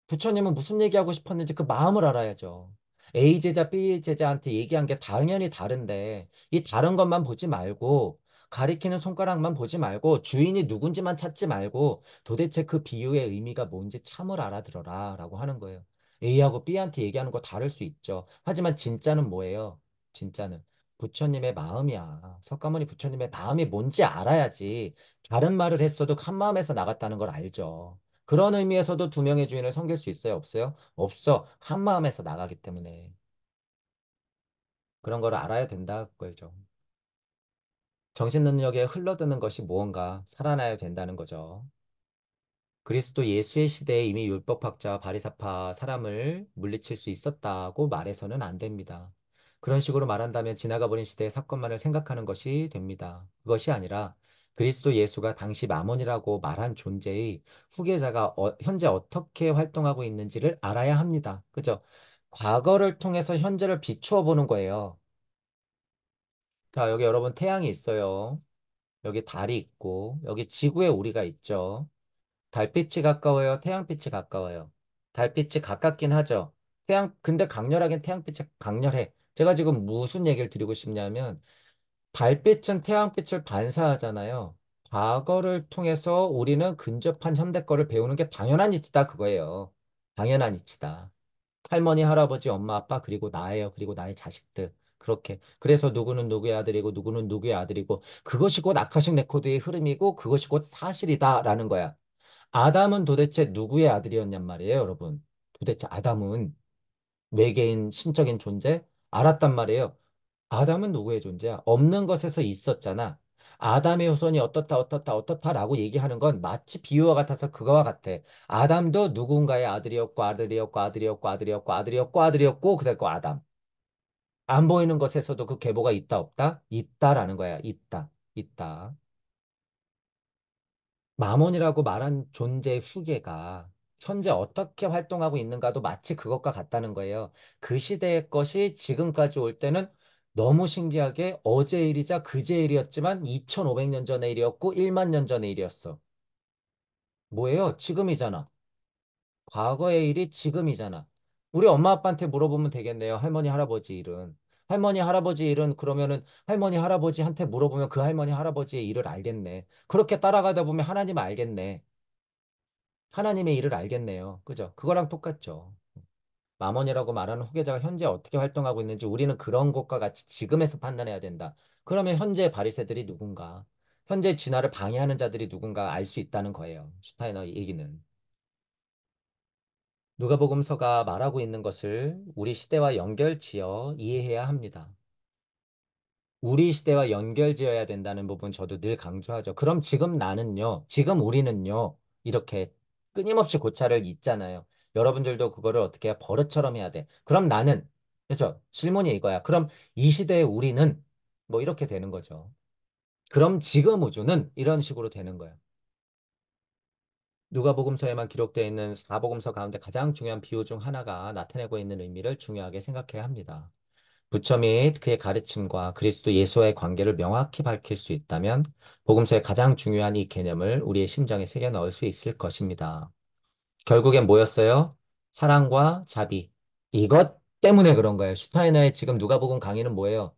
부처님은 무슨 얘기하고 싶었는지 그 마음을 알아야죠. A 제자, B 제자한테 얘기한 게 당연히 다른데 이 다른 것만 보지 말고 가리키는 손가락만 보지 말고 주인이 누군지만 찾지 말고 도대체 그 비유의 의미가 뭔지 참을 알아들어라 라고 하는 거예요. A하고 B한테 얘기하는 거 다를 수 있죠. 하지만 진짜는 뭐예요? 진짜는 부처님의 마음이야. 석가모니 부처님의 마음이 뭔지 알아야지 다른 말을 했어도 한 마음에서 나갔다는 걸 알죠. 그런 의미에서도 두 명의 주인을 섬길 수 있어요? 없어요? 없어. 한 마음에서 나가기 때문에. 그런 걸 알아야 된다. 그거죠. 정신 능력에 흘러드는 것이 무언가 살아나야 된다는 거죠. 그리스도 예수의 시대에 이미 율법학자 바리사파 사람을 물리칠 수 있었다고 말해서는 안 됩니다. 그런 식으로 말한다면 지나가 버린 시대의 사건만을 생각하는 것이 됩니다. 그것이 아니라 그리스도 예수가 당시 마몬이라고 말한 존재의 후계자가 현재 어떻게 활동하고 있는지를 알아야 합니다. 그죠? 과거를 통해서 현재를 비추어 보는 거예요. 자, 여기 여러분 태양이 있어요. 여기 달이 있고, 여기 지구에 우리가 있죠. 달빛이 가까워요? 태양빛이 가까워요? 달빛이 가깝긴 하죠. 근데 강렬하긴 태양빛이 강렬해. 제가 지금 무슨 얘기를 드리고 싶냐면, 달빛은 태양빛을 반사하잖아요. 과거를 통해서 우리는 근접한 현대 거를 배우는 게 당연한 이치다, 그거예요. 당연한 이치다. 할머니, 할아버지, 엄마, 아빠, 그리고 나예요. 그리고 나의 자식들. 그렇게. 그래서 누구는 누구의 아들이고, 누구는 누구의 아들이고, 그것이 곧 아카식 레코드의 흐름이고, 그것이 곧 사실이다라는 거야. 아담은 도대체 누구의 아들이었냔 말이에요, 여러분. 도대체 아담은 외계인 신적인 존재? 알았단 말이에요. 아담은 누구의 존재야? 없는 것에서 있었잖아. 아담의 후손이 어떻다, 어떻다, 어떻다라고 얘기하는 건 마치 비유와 같아서 그거와 같아. 아담도 누군가의 아들이었고, 아들이었고, 아들이었고, 아들이었고, 아들이었고, 아들이었고, 그랬고, 아담. 안 보이는 것에서도 그 계보가 있다, 없다? 있다라는 거야. 있다, 있다. 마몬이라고 말한 존재의 후계가 현재 어떻게 활동하고 있는가도 마치 그것과 같다는 거예요. 그 시대의 것이 지금까지 올 때는 너무 신기하게 어제 일이자 그제 일이었지만 2500년 전의 일이었고 1만 년 전의 일이었어. 뭐예요? 지금이잖아. 과거의 일이 지금이잖아. 우리 엄마 아빠한테 물어보면 되겠네요. 할머니, 할아버지 일은. 할머니, 할아버지 일은 그러면은 할머니, 할아버지한테 물어보면 그 할머니, 할아버지의 일을 알겠네. 그렇게 따라가다 보면 하나님 알겠네. 하나님의 일을 알겠네요. 그죠? 그거랑 똑같죠. 마몬이라고 말하는 후계자가 현재 어떻게 활동하고 있는지 우리는 그런 것과 같이 지금에서 판단해야 된다. 그러면 현재 바리새들이 누군가, 현재 진화를 방해하는 자들이 누군가 알 수 있다는 거예요. 슈타이너 얘기는. 누가복음서가 말하고 있는 것을 우리 시대와 연결지어 이해해야 합니다. 우리 시대와 연결지어야 된다는 부분 저도 늘 강조하죠. 그럼 지금 나는요, 지금 우리는요, 이렇게 끊임없이 고찰을 잇잖아요. 여러분들도 그거를 어떻게 해야 버릇처럼 해야 돼. 그럼 나는, 그렇죠? 질문이 이거야. 그럼 이 시대의 우리는 뭐 이렇게 되는 거죠. 그럼 지금 우주는 이런 식으로 되는 거예요. 누가복음서에만 기록되어 있는 사복음서 가운데 가장 중요한 비유 중 하나가 나타내고 있는 의미를 중요하게 생각해야 합니다. 부처 및 그의 가르침과 그리스도 예수와의 관계를 명확히 밝힐 수 있다면 복음서의 가장 중요한 이 개념을 우리의 심정에 새겨 넣을 수 있을 것입니다. 결국엔 뭐였어요? 사랑과 자비. 이것 때문에 그런 거예요. 슈타이너의 지금 누가복음 강의는 뭐예요?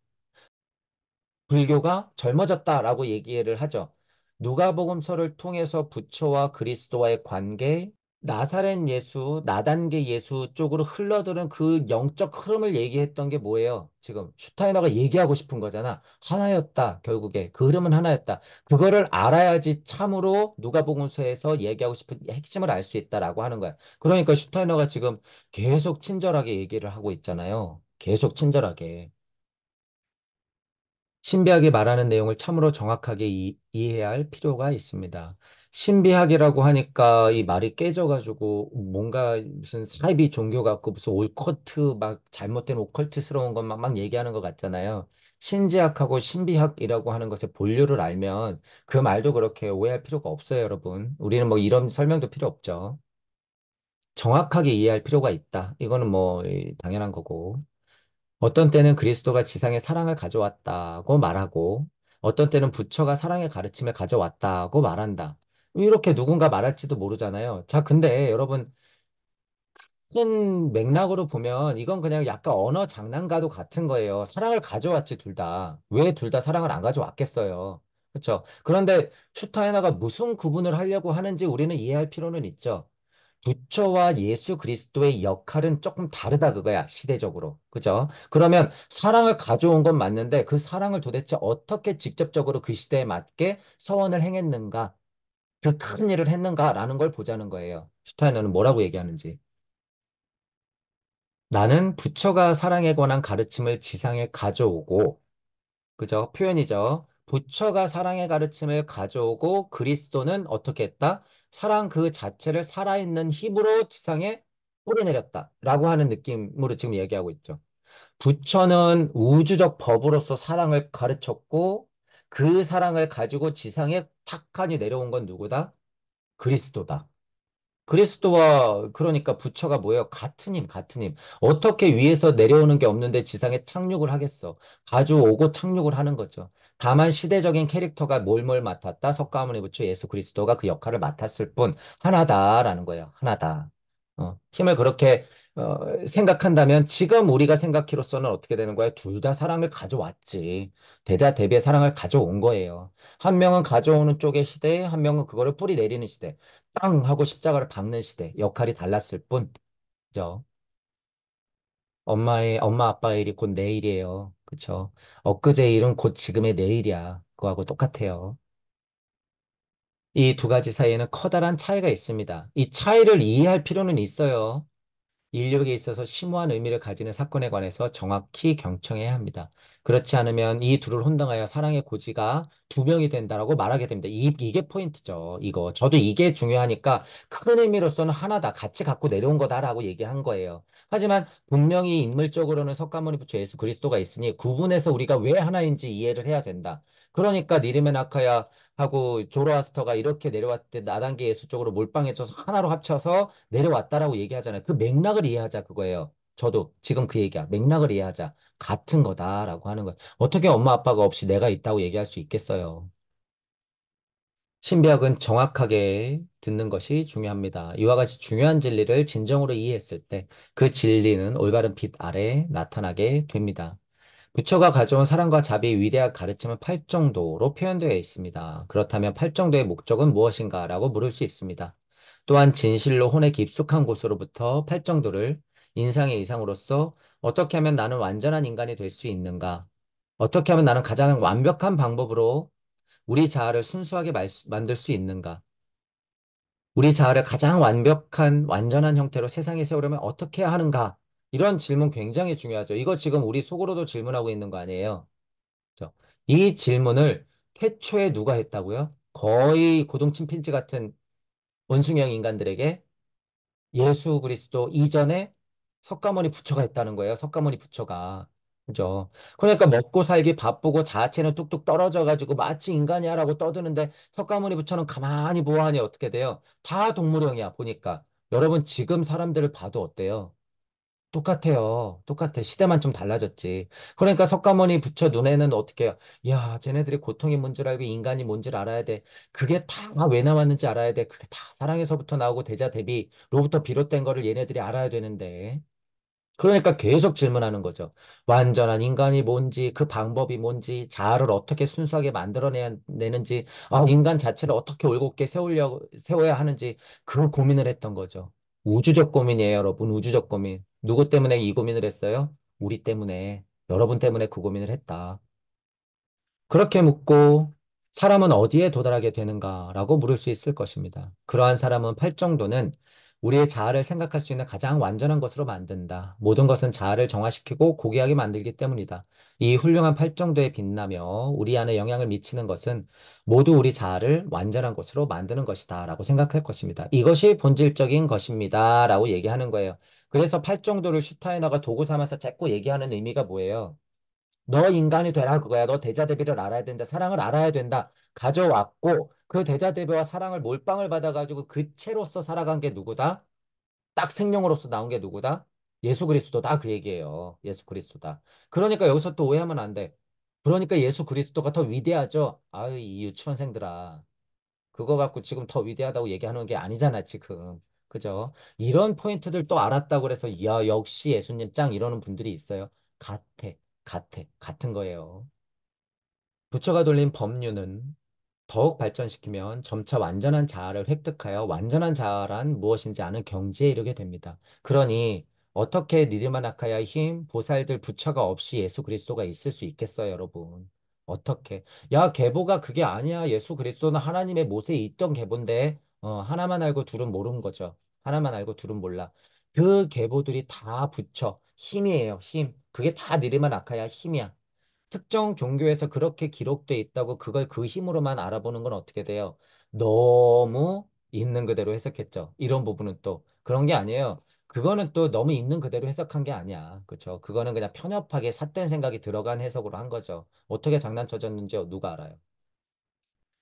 불교가 젊어졌다라고 얘기를 하죠. 누가복음서를 통해서 부처와 그리스도와의 관계, 나사렛 예수, 나단계 예수 쪽으로 흘러드는 그 영적 흐름을 얘기했던 게 뭐예요? 지금 슈타이너가 얘기하고 싶은 거잖아. 하나였다. 결국에 그 흐름은 하나였다. 그거를 알아야지 참으로 누가복음서에서 얘기하고 싶은 핵심을 알 수 있다라고 하는 거야. 그러니까 슈타이너가 지금 계속 친절하게 얘기를 하고 있잖아요. 계속 친절하게. 신비학이 말하는 내용을 참으로 정확하게 이해해야 할 필요가 있습니다. 신비학이라고 하니까 이 말이 깨져가지고 뭔가 무슨 사이비 종교 같고 무슨 올커트 막 잘못된 오컬트스러운 것만 막 얘기하는 것 같잖아요. 신지학하고 신비학이라고 하는 것의 본류를 알면 그 말도 그렇게 오해할 필요가 없어요, 여러분. 우리는 뭐 이런 설명도 필요 없죠. 정확하게 이해할 필요가 있다. 이거는 뭐 당연한 거고. 어떤 때는 그리스도가 지상에 사랑을 가져왔다고 말하고, 어떤 때는 부처가 사랑의 가르침을 가져왔다고 말한다. 이렇게 누군가 말할지도 모르잖아요. 자, 근데 여러분, 큰 맥락으로 보면 이건 그냥 약간 언어 장난과도 같은 거예요. 사랑을 가져왔지, 둘 다. 왜 둘 다 사랑을 안 가져왔겠어요? 그렇죠? 그런데 슈타이너가 무슨 구분을 하려고 하는지 우리는 이해할 필요는 있죠. 부처와 예수 그리스도의 역할은 조금 다르다 그거야, 시대적으로. 그죠? 그러면 사랑을 가져온 건 맞는데 그 사랑을 도대체 어떻게 직접적으로 그 시대에 맞게 서원을 행했는가, 그 큰 일을 했는가라는 걸 보자는 거예요. 슈타이너는 뭐라고 얘기하는지. 나는 부처가 사랑에 관한 가르침을 지상에 가져오고, 그죠? 표현이죠. 부처가 사랑의 가르침을 가져오고 그리스도는 어떻게 했다? 사랑 그 자체를 살아있는 힘으로 지상에 뿌리내렸다. 라고 하는 느낌으로 지금 얘기하고 있죠. 부처는 우주적 법으로서 사랑을 가르쳤고 그 사랑을 가지고 지상에 탁하니 내려온 건 누구다? 그리스도다. 그리스도와 그러니까 부처가 뭐예요? 같은 힘, 같은 힘. 어떻게 위에서 내려오는 게 없는데 지상에 착륙을 하겠어? 가져오고 착륙을 하는 거죠. 다만 시대적인 캐릭터가 뭘 맡았다? 석가모니 부처 예수 그리스도가 그 역할을 맡았을 뿐 하나다라는 거예요. 하나다. 힘을 그렇게 생각한다면 지금 우리가 생각히로서는 어떻게 되는 거예요? 둘 다 사랑을 가져왔지. 대자대비의 사랑을 가져온 거예요. 한 명은 가져오는 쪽의 시대에 한 명은 그거를 뿌리 내리는 시대. 땅 하고 십자가를 박는 시대 역할이 달랐을 뿐, 그죠? 엄마 아빠의 일이 곧 내일이에요. 그쵸? 엊그제 일은 곧 지금의 내일이야. 그거하고 똑같아요. 이 두 가지 사이에는 커다란 차이가 있습니다. 이 차이를 이해할 필요는 있어요. 인류에 있어서 심오한 의미를 가지는 사건에 관해서 정확히 경청해야 합니다. 그렇지 않으면 이 둘을 혼동하여 사랑의 고지가 두 명이 된다라고 말하게 됩니다. 이게 포인트죠. 이거. 저도 이게 중요하니까 큰 의미로서는 하나다. 같이 갖고 내려온 거다라고 얘기한 거예요. 하지만 분명히 인물적으로는 석가모니 부처 예수 그리스도가 있으니 구분해서 우리가 왜 하나인지 이해를 해야 된다. 그러니까 니르메 나카야 하고 조로아스터가 이렇게 내려왔을 때 나단계 예수 쪽으로 몰빵해져서 하나로 합쳐서 내려왔다라고 얘기하잖아요. 그 맥락을 이해하자 그거예요. 저도 지금 그 얘기야. 맥락을 이해하자. 같은 거다라고 하는 거예요. 어떻게 엄마 아빠가 없이 내가 있다고 얘기할 수 있겠어요? 신비학은 정확하게 듣는 것이 중요합니다. 이와 같이 중요한 진리를 진정으로 이해했을 때 그 진리는 올바른 빛 아래 나타나게 됩니다. 부처가 가져온 사랑과 자비의 위대한 가르침은 팔정도로 표현되어 있습니다. 그렇다면 팔정도의 목적은 무엇인가라고 물을 수 있습니다. 또한 진실로 혼의 깊숙한 곳으로부터 팔정도를 인상의 이상으로서 어떻게 하면 나는 완전한 인간이 될 수 있는가? 어떻게 하면 나는 가장 완벽한 방법으로 우리 자아를 순수하게 만들 수 있는가? 우리 자아를 가장 완벽한, 완전한 형태로 세상에 세우려면 어떻게 해야 하는가? 이런 질문 굉장히 중요하죠. 이거 지금 우리 속으로도 질문하고 있는 거 아니에요? 그죠? 이 질문을 태초에 누가 했다고요? 거의 고동침팬지 같은 원숭이형 인간들에게 예수 그리스도 이전에 석가모니 부처가 했다는 거예요. 석가모니 부처가. 그죠? 그러니까 먹고 살기 바쁘고 자아체는 뚝뚝 떨어져가지고 마치 인간이야라고 떠드는데 석가모니 부처는 가만히 보아하니 어떻게 돼요? 다 동물형이야, 보니까. 여러분, 지금 사람들을 봐도 어때요? 똑같아요. 똑같아. 시대만 좀 달라졌지. 그러니까 석가모니 부처 눈에는 어떻게 해요? 야, 쟤네들이 고통이 뭔 줄 알고 인간이 뭔 줄 알아야 돼. 그게 다 왜 나왔는지 알아야 돼. 그게 다 사랑에서부터 나오고 대자 대비로부터 비롯된 거를 얘네들이 알아야 되는데. 그러니까 계속 질문하는 거죠. 완전한 인간이 뭔지, 그 방법이 뭔지, 자아를 어떻게 순수하게 만들어내는지, 인간 자체를 어떻게 올곧게 세워야 하는지, 그걸 고민을 했던 거죠. 우주적 고민이에요, 여러분. 우주적 고민. 누구 때문에 이 고민을 했어요? 우리 때문에. 여러분 때문에 그 고민을 했다. 그렇게 묻고 사람은 어디에 도달하게 되는가라고 물을 수 있을 것입니다. 그러한 사람은 팔정도는 우리의 자아를 생각할 수 있는 가장 완전한 것으로 만든다. 모든 것은 자아를 정화시키고 고귀하게 만들기 때문이다. 이 훌륭한 팔정도에 빛나며 우리 안에 영향을 미치는 것은 모두 우리 자아를 완전한 것으로 만드는 것이다. 라고 생각할 것입니다. 이것이 본질적인 것입니다. 라고 얘기하는 거예요. 그래서 팔정도를 슈타이너가 도구 삼아서 자꾸 얘기하는 의미가 뭐예요? 너 인간이 되라 그거야. 너 대자대비를 알아야 된다. 사랑을 알아야 된다. 가져왔고 그 대자대비와 사랑을 몰빵을 받아가지고 그 채로서 살아간 게 누구다? 딱 생명으로서 나온 게 누구다? 예수 그리스도다. 그 얘기예요. 예수 그리스도다. 그러니까 여기서 또 오해하면 안 돼. 그러니까 예수 그리스도가 더 위대하죠. 아유, 이 유치원생들아. 그거 갖고 지금 더 위대하다고 얘기하는 게 아니잖아, 지금. 그죠? 이런 포인트들 또 알았다고 그래서, 야, 역시 예수님 짱 이러는 분들이 있어요. 같아, 같은 거예요. 부처가 돌린 법륜은 더욱 발전시키면 점차 완전한 자아를 획득하여 완전한 자아란 무엇인지 아는 경지에 이르게 됩니다. 그러니 어떻게 니르마나카야의 힘, 보살들, 부처가 없이 예수 그리스도가 있을 수 있겠어요, 여러분? 어떻게? 야, 계보가 그게 아니야. 예수 그리스도는 하나님의 모세에 있던 계보인데 하나만 알고 둘은 모르는 거죠. 하나만 알고 둘은 몰라. 그 계보들이 다 부처, 힘이에요, 힘. 그게 다 니르마나카야, 힘이야. 특정 종교에서 그렇게 기록돼 있다고 그걸 그 힘으로만 알아보는 건 어떻게 돼요? 너무 있는 그대로 해석했죠. 이런 부분은 또 그런 게 아니에요. 그거는 또 너무 있는 그대로 해석한 게 아니야. 그렇죠? 그거는 그냥 편협하게 삿된 생각이 들어간 해석으로 한 거죠. 어떻게 장난쳐졌는지 누가 알아요?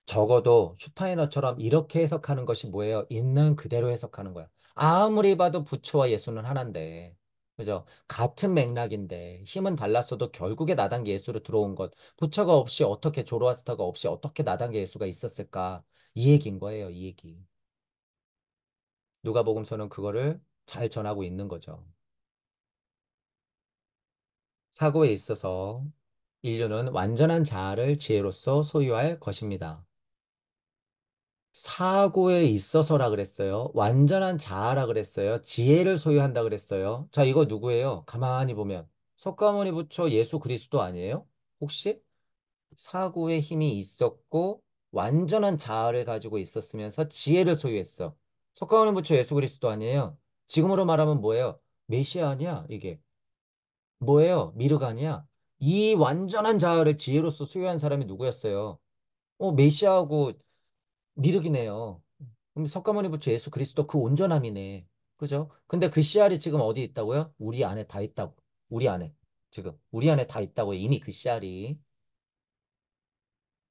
적어도 슈타이너처럼 이렇게 해석하는 것이 뭐예요? 있는 그대로 해석하는 거야. 아무리 봐도 부처와 예수는 하나인데, 그죠? 같은 맥락인데, 힘은 달랐어도 결국에 나단계 예수로 들어온 것. 부처가 없이 어떻게, 조로아스터가 없이 어떻게 나단계 예수가 있었을까? 이 얘기인 거예요, 이 얘기. 누가복음서는 그거를 잘 전하고 있는 거죠. 사고에 있어서 인류는 완전한 자아를 지혜로서 소유할 것입니다. 사고에 있어서라 그랬어요. 완전한 자아라 그랬어요. 지혜를 소유한다 그랬어요. 자, 이거 누구예요? 가만히 보면. 석가모니 부처 예수 그리스도 아니에요? 혹시? 사고의 힘이 있었고, 완전한 자아를 가지고 있었으면서 지혜를 소유했어. 석가모니 부처 예수 그리스도 아니에요? 지금으로 말하면 뭐예요? 메시아 아니야, 이게. 뭐예요? 미르가 아니야? 이 완전한 자아를 지혜로서 소유한 사람이 누구였어요? 메시아하고 미륵이네요. 그럼 석가모니 부처 예수 그리스도 그 온전함이네. 그죠? 근데 그 씨알이 지금 어디 있다고요? 우리 안에 다 있다고. 우리 안에. 지금. 우리 안에 다 있다고요. 이미 그 씨알이.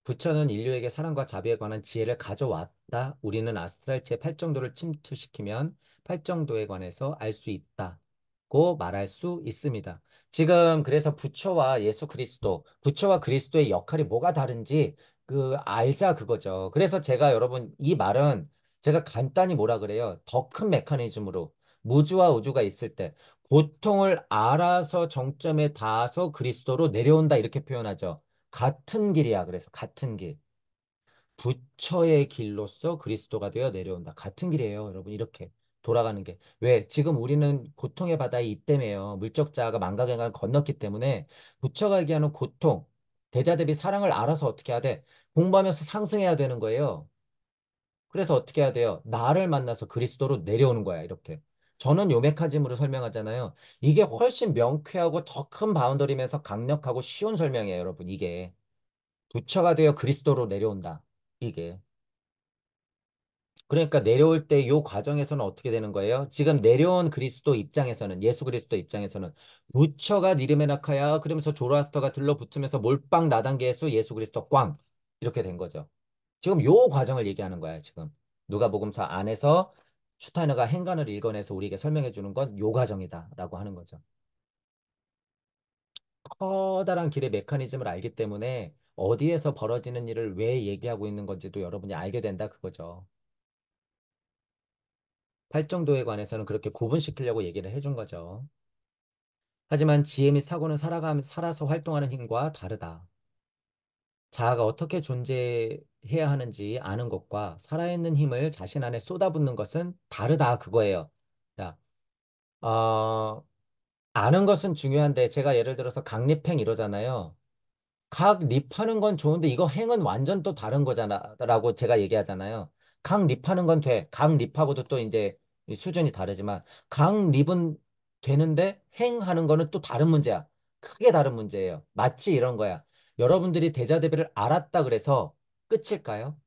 부처는 인류에게 사랑과 자비에 관한 지혜를 가져왔다. 우리는 아스트랄체 팔정도를 침투시키면 팔정도에 관해서 알 수 있다고 말할 수 있습니다. 지금 그래서 부처와 예수 그리스도, 부처와 그리스도의 역할이 뭐가 다른지 그 알자 그거죠. 그래서 제가 여러분 이 말은 제가 간단히 뭐라 그래요? 더 큰 메커니즘으로 무주와 우주가 있을 때 고통을 알아서 정점에 닿아서 그리스도로 내려온다 이렇게 표현하죠. 같은 길이야. 그래서 같은 길. 부처의 길로서 그리스도가 되어 내려온다. 같은 길이에요, 여러분. 이렇게 돌아가는 게. 왜? 지금 우리는 고통의 바다에 있다며요. 물적 자아가 망각의 건넜기 때문에 부처가 얘기하는 고통, 대자 대비 사랑을 알아서 어떻게 해야 돼? 공부하면서 상승해야 되는 거예요. 그래서 어떻게 해야 돼요? 나를 만나서 그리스도로 내려오는 거야, 이렇게. 저는 요메카즘으로 설명하잖아요. 이게 훨씬 명쾌하고 더 큰 바운더리면서 강력하고 쉬운 설명이에요, 여러분. 이게. 부처가 되어 그리스도로 내려온다. 이게. 그러니까 내려올 때 요 과정에서는 어떻게 되는 거예요? 지금 내려온 그리스도 입장에서는 예수 그리스도 입장에서는 부처가 니르메나카야 그러면서 조로아스터가 들러붙으면서 몰빵 나단계에서 예수 그리스도 꽝 이렇게 된 거죠. 지금 요 과정을 얘기하는 거야, 지금. 누가복음서 안에서 슈타이너가 행간을 읽어내서 우리에게 설명해 주는 건 요 과정이다라고 하는 거죠. 커다란 길의 메커니즘을 알기 때문에 어디에서 벌어지는 일을 왜 얘기하고 있는 건지도 여러분이 알게 된다 그거죠. 팔정도에 관해서는 그렇게 구분시키려고 얘기를 해준 거죠. 하지만 지혜 및 사고는 살아서 활동하는 힘과 다르다. 자아가 어떻게 존재해야 하는지 아는 것과 살아있는 힘을 자신 안에 쏟아붓는 것은 다르다 그거예요. 자, 어, 아는 것은 중요한데 제가 예를 들어서 강립행 이러잖아요. 각 립하는 건 좋은데 이거 행은 완전 또 다른 거잖아 라고 제가 얘기하잖아요. 각 립하는 건 돼. 각 립하고도 또 이제 이 수준이 다르지만 각 립은 되는데 행하는 거는 또 다른 문제야. 크게 다른 문제예요. 마치 이런 거야. 여러분들이 대자대비를 알았다 그래서 끝일까요?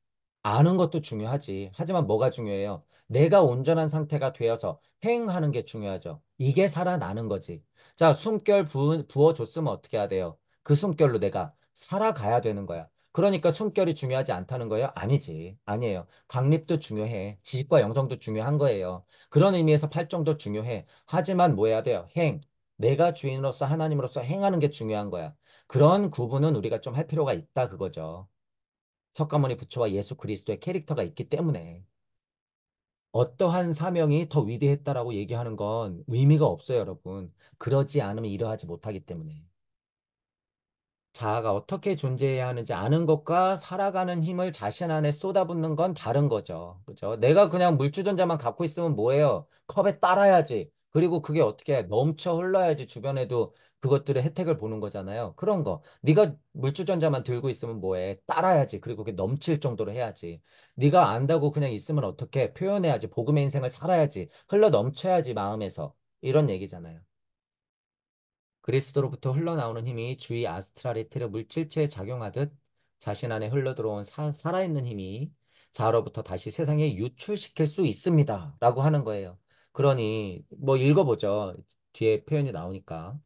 아는 것도 중요하지. 하지만 뭐가 중요해요? 내가 온전한 상태가 되어서 행하는 게 중요하죠. 이게 살아나는 거지. 자, 숨결 부어줬으면 어떻게 해야 돼요? 그 숨결로 내가 살아가야 되는 거야. 그러니까 숨결이 중요하지 않다는 거예요? 아니지. 아니에요. 강립도 중요해. 지식과 영성도 중요한 거예요. 그런 의미에서 팔정도 중요해. 하지만 뭐 해야 돼요? 행. 내가 주인으로서 하나님으로서 행하는 게 중요한 거야. 그런 구분은 우리가 좀 할 필요가 있다 그거죠. 석가모니 부처와 예수 그리스도의 캐릭터가 있기 때문에 어떠한 사명이 더 위대했다라고 얘기하는 건 의미가 없어요, 여러분. 그러지 않으면 이러하지 못하기 때문에. 자아가 어떻게 존재해야 하는지 아는 것과 살아가는 힘을 자신 안에 쏟아붓는 건 다른 거죠. 그죠? 내가 그냥 물주전자만 갖고 있으면 뭐예요? 컵에 따라야지. 그리고 그게 어떻게 해? 넘쳐 흘러야지 주변에도 그것들의 혜택을 보는 거잖아요. 그런 거. 네가 물주전자만 들고 있으면 뭐해? 따라야지. 그리고 그게 넘칠 정도로 해야지. 네가 안다고 그냥 있으면 어떻게 표현해야지. 복음의 인생을 살아야지. 흘러 넘쳐야지 마음에서. 이런 얘기잖아요. 그리스도로부터 흘러나오는 힘이 주위 아스트랄이테르 물질체에 작용하듯 자신 안에 흘러들어온 살아있는 힘이 자아로부터 다시 세상에 유출시킬 수 있습니다. 라고 하는 거예요. 그러니 뭐 읽어보죠. 뒤에 표현이 나오니까.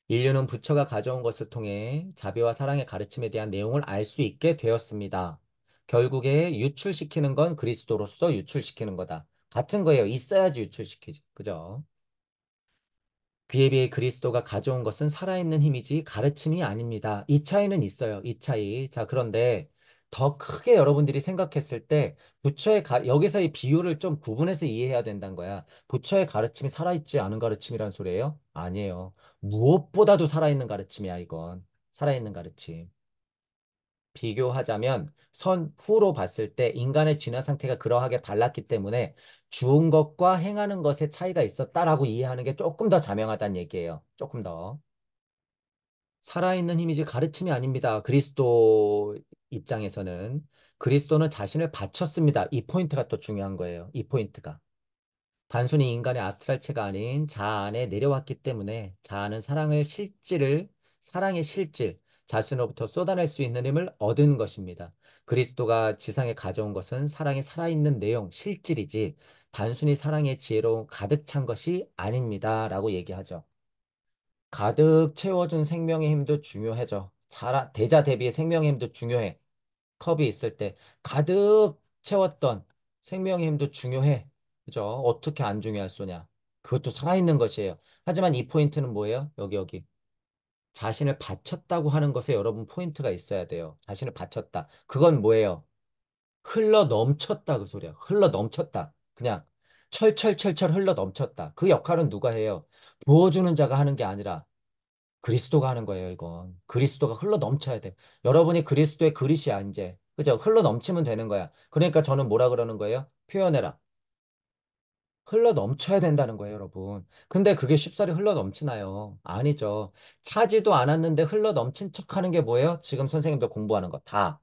인류는 부처가 가져온 것을 통해 자비와 사랑의 가르침에 대한 내용을 알 수 있게 되었습니다. 결국에 유출시키는 건 그리스도로서 유출시키는 거다. 같은 거예요. 있어야지 유출시키지. 그죠? 그에 비해 그리스도가 가져온 것은 살아있는 힘이지 가르침이 아닙니다. 이 차이는 있어요. 이 차이. 자, 그런데 더 크게 여러분들이 생각했을 때 여기서의 비유를 좀 구분해서 이해해야 된다는 거야. 부처의 가르침이 살아있지 않은 가르침이란 소리예요? 아니에요. 무엇보다도 살아있는 가르침이야, 이건. 살아있는 가르침. 비교하자면 선후로 봤을 때 인간의 진화 상태가 그러하게 달랐기 때문에 주은 것과 행하는 것의 차이가 있었다라고 이해하는 게 조금 더 자명하다는 얘기예요. 조금 더. 살아있는 힘이지 가르침이 아닙니다. 그리스도 입장에서는. 그리스도는 자신을 바쳤습니다. 이 포인트가 또 중요한 거예요. 이 포인트가. 단순히 인간의 아스트랄체가 아닌 자아 안에 내려왔기 때문에 자아는 사랑의 실질, 자신으로부터 쏟아낼 수 있는 힘을 얻은 것입니다. 그리스도가 지상에 가져온 것은 사랑의 살아있는 내용, 실질이지 단순히 사랑의 지혜로 가득 찬 것이 아닙니다. 라고 얘기하죠. 가득 채워준 생명의 힘도 중요하죠. 대자 대비의 생명의 힘도 중요해. 컵이 있을 때 가득 채웠던 생명의 힘도 중요해. 그죠? 어떻게 안 중요할 소냐? 그것도 살아있는 것이에요. 하지만 이 포인트는 뭐예요? 여기. 자신을 바쳤다고 하는 것에 여러분 포인트가 있어야 돼요. 자신을 바쳤다. 그건 뭐예요? 흘러 넘쳤다 그 소리야. 흘러 넘쳤다. 그냥 철철철철 흘러 넘쳤다. 그 역할은 누가 해요? 부어주는 자가 하는 게 아니라 그리스도가 하는 거예요, 이건. 그리스도가 흘러 넘쳐야 돼. 여러분이 그리스도의 그릇이야, 이제. 그죠? 흘러 넘치면 되는 거야. 그러니까 저는 뭐라 그러는 거예요? 표현해라. 흘러 넘쳐야 된다는 거예요, 여러분. 근데 그게 쉽사리 흘러 넘치나요? 아니죠. 차지도 않았는데 흘러 넘친 척 하는 게 뭐예요? 지금 선생님도 공부하는 거. 다.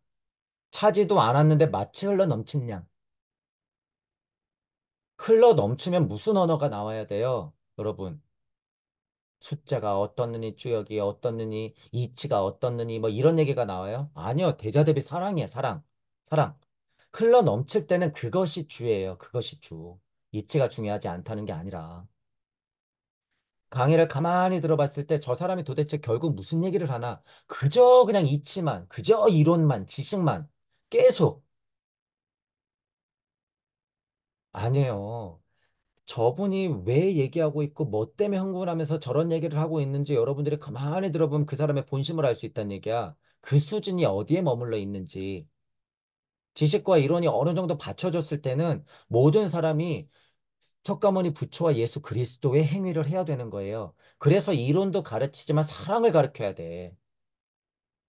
차지도 않았는데 마치 흘러 넘친 양. 흘러 넘치면 무슨 언어가 나와야 돼요? 여러분. 숫자가 어떻느니 주역이 어떻느니 이치가 어떻느니 뭐 이런 얘기가 나와요? 아니요. 대자 대비 사랑이에요. 사랑. 사랑. 흘러 넘칠 때는 그것이 주예요. 그것이 주. 이치가 중요하지 않다는 게 아니라. 강의를 가만히 들어봤을 때 저 사람이 도대체 결국 무슨 얘기를 하나? 그저 그냥 이치만, 그저 이론만, 지식만 계속. 아니에요. 저분이 왜 얘기하고 있고 뭐 때문에 흥분하면서 저런 얘기를 하고 있는지 여러분들이 가만히 들어보면 그 사람의 본심을 알 수 있다는 얘기야. 그 수준이 어디에 머물러 있는지. 지식과 이론이 어느 정도 받쳐졌을 때는 모든 사람이 석가모니 부처와 예수 그리스도의 행위를 해야 되는 거예요. 그래서 이론도 가르치지만 사랑을 가르쳐야 돼.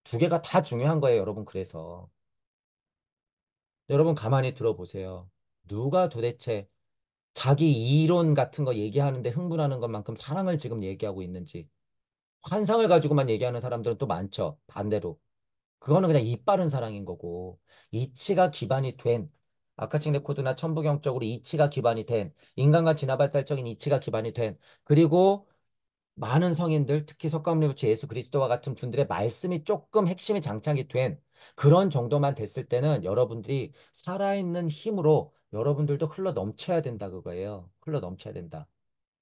두 개가 다 중요한 거예요, 여러분. 그래서. 여러분 가만히 들어보세요. 누가 도대체 자기 이론 같은 거 얘기하는데 흥분하는 것만큼 사랑을 지금 얘기하고 있는지. 환상을 가지고만 얘기하는 사람들은 또 많죠. 반대로. 그거는 그냥 이빠른 사랑인 거고. 이치가 기반이 된, 아카싱 레코드나 천부경적으로 이치가 기반이 된, 인간과 진화발달적인 이치가 기반이 된, 그리고 많은 성인들, 특히 석가모니 부처 예수 그리스도와 같은 분들의 말씀이 조금 핵심이 장착이 된 그런 정도만 됐을 때는 여러분들이 살아있는 힘으로 여러분들도 흘러 넘쳐야 된다 그거예요. 흘러 넘쳐야 된다.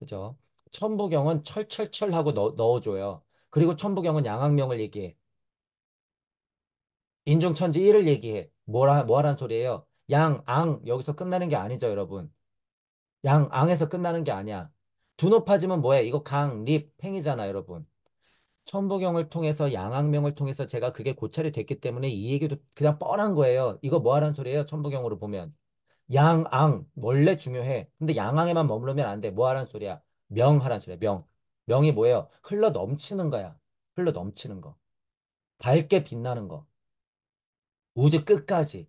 그죠? 천부경은 철철철 하고 넣어줘요. 그리고 천부경은 양악명을 얘기해. 인중천지 1을 얘기해. 뭐하란 소리예요? 양, 앙, 여기서 끝나는 게 아니죠, 여러분. 양, 앙에서 끝나는 게 아니야. 두 높아지면 뭐해? 이거 강, 립, 팽이잖아, 여러분. 천부경을 통해서 양악명을 통해서 제가 그게 고찰이 됐기 때문에 이 얘기도 그냥 뻔한 거예요. 이거 뭐 하란 소리예요? 천부경으로 보면. 양앙 원래 중요해. 근데 양앙에만 머무르면 안 돼. 뭐 하란 소리야? 명하란 소리야. 명. 명이 뭐예요? 흘러 넘치는 거야. 흘러 넘치는 거. 밝게 빛나는 거. 우주 끝까지.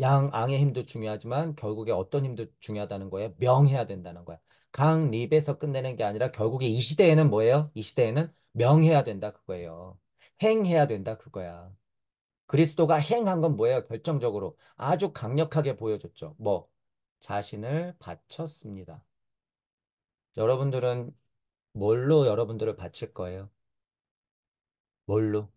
양앙의 힘도 중요하지만 결국에 어떤 힘도 중요하다는 거예요. 명해야 된다는 거야. 강립에서 끝내는 게 아니라 결국에 이 시대에는 뭐예요? 이 시대에는 명해야 된다 그거예요. 행해야 된다 그거야. 그리스도가 행한 건 뭐예요? 결정적으로 아주 강력하게 보여줬죠. 뭐 자신을 바쳤습니다. 여러분들은 뭘로 여러분들을 바칠 거예요? 뭘로?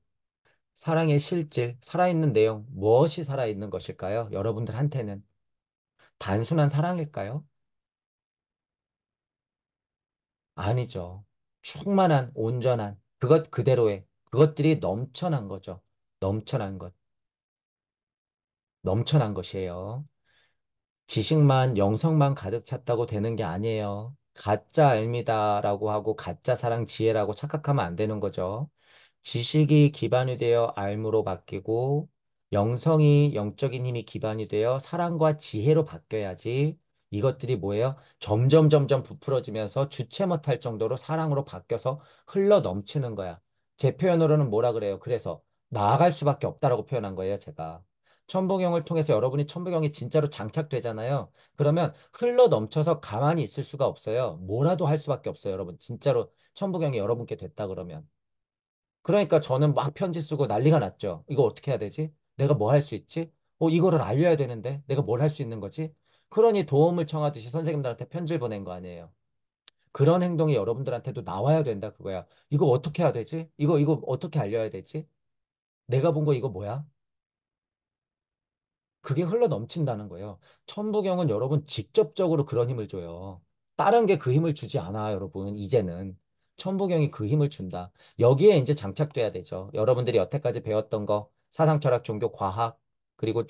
사랑의 실질, 살아있는 내용, 무엇이 살아있는 것일까요? 여러분들한테는 단순한 사랑일까요? 아니죠. 충만한, 온전한, 그것 그대로의, 그것들이 넘쳐난 거죠. 넘쳐난 것, 넘쳐난 것이에요. 지식만, 영성만 가득 찼다고 되는 게 아니에요. 가짜 알미다라고 하고 가짜 사랑 지혜라고 착각하면 안 되는 거죠. 지식이 기반이 되어 알무로 바뀌고 영성이 영적인 힘이 기반이 되어 사랑과 지혜로 바뀌어야지 이것들이 뭐예요? 점점 부풀어지면서 주체 못할 정도로 사랑으로 바뀌어서 흘러 넘치는 거야. 제 표현으로는 뭐라 그래요? 그래서 나아갈 수밖에 없다라고 표현한 거예요, 제가. 천부경을 통해서 여러분이 천부경이 진짜로 장착되잖아요. 그러면 흘러 넘쳐서 가만히 있을 수가 없어요. 뭐라도 할 수밖에 없어요, 여러분. 진짜로 천부경이 여러분께 됐다 그러면. 그러니까 저는 막 편지 쓰고 난리가 났죠. 이거 어떻게 해야 되지? 내가 뭐 할 수 있지? 이거를 알려야 되는데 내가 뭘 할 수 있는 거지? 그러니 도움을 청하듯이 선생님들한테 편지를 보낸 거 아니에요. 그런 행동이 여러분들한테도 나와야 된다 그거야. 이거 어떻게 해야 되지? 이거 어떻게 알려야 되지? 내가 본 거 이거 뭐야? 그게 흘러 넘친다는 거예요. 천부경은 여러분 직접적으로 그런 힘을 줘요. 다른 게 그 힘을 주지 않아, 여러분. 이제는. 천부경이 그 힘을 준다. 여기에 이제 장착돼야 되죠. 여러분들이 여태까지 배웠던 거, 사상, 철학, 종교, 과학. 그리고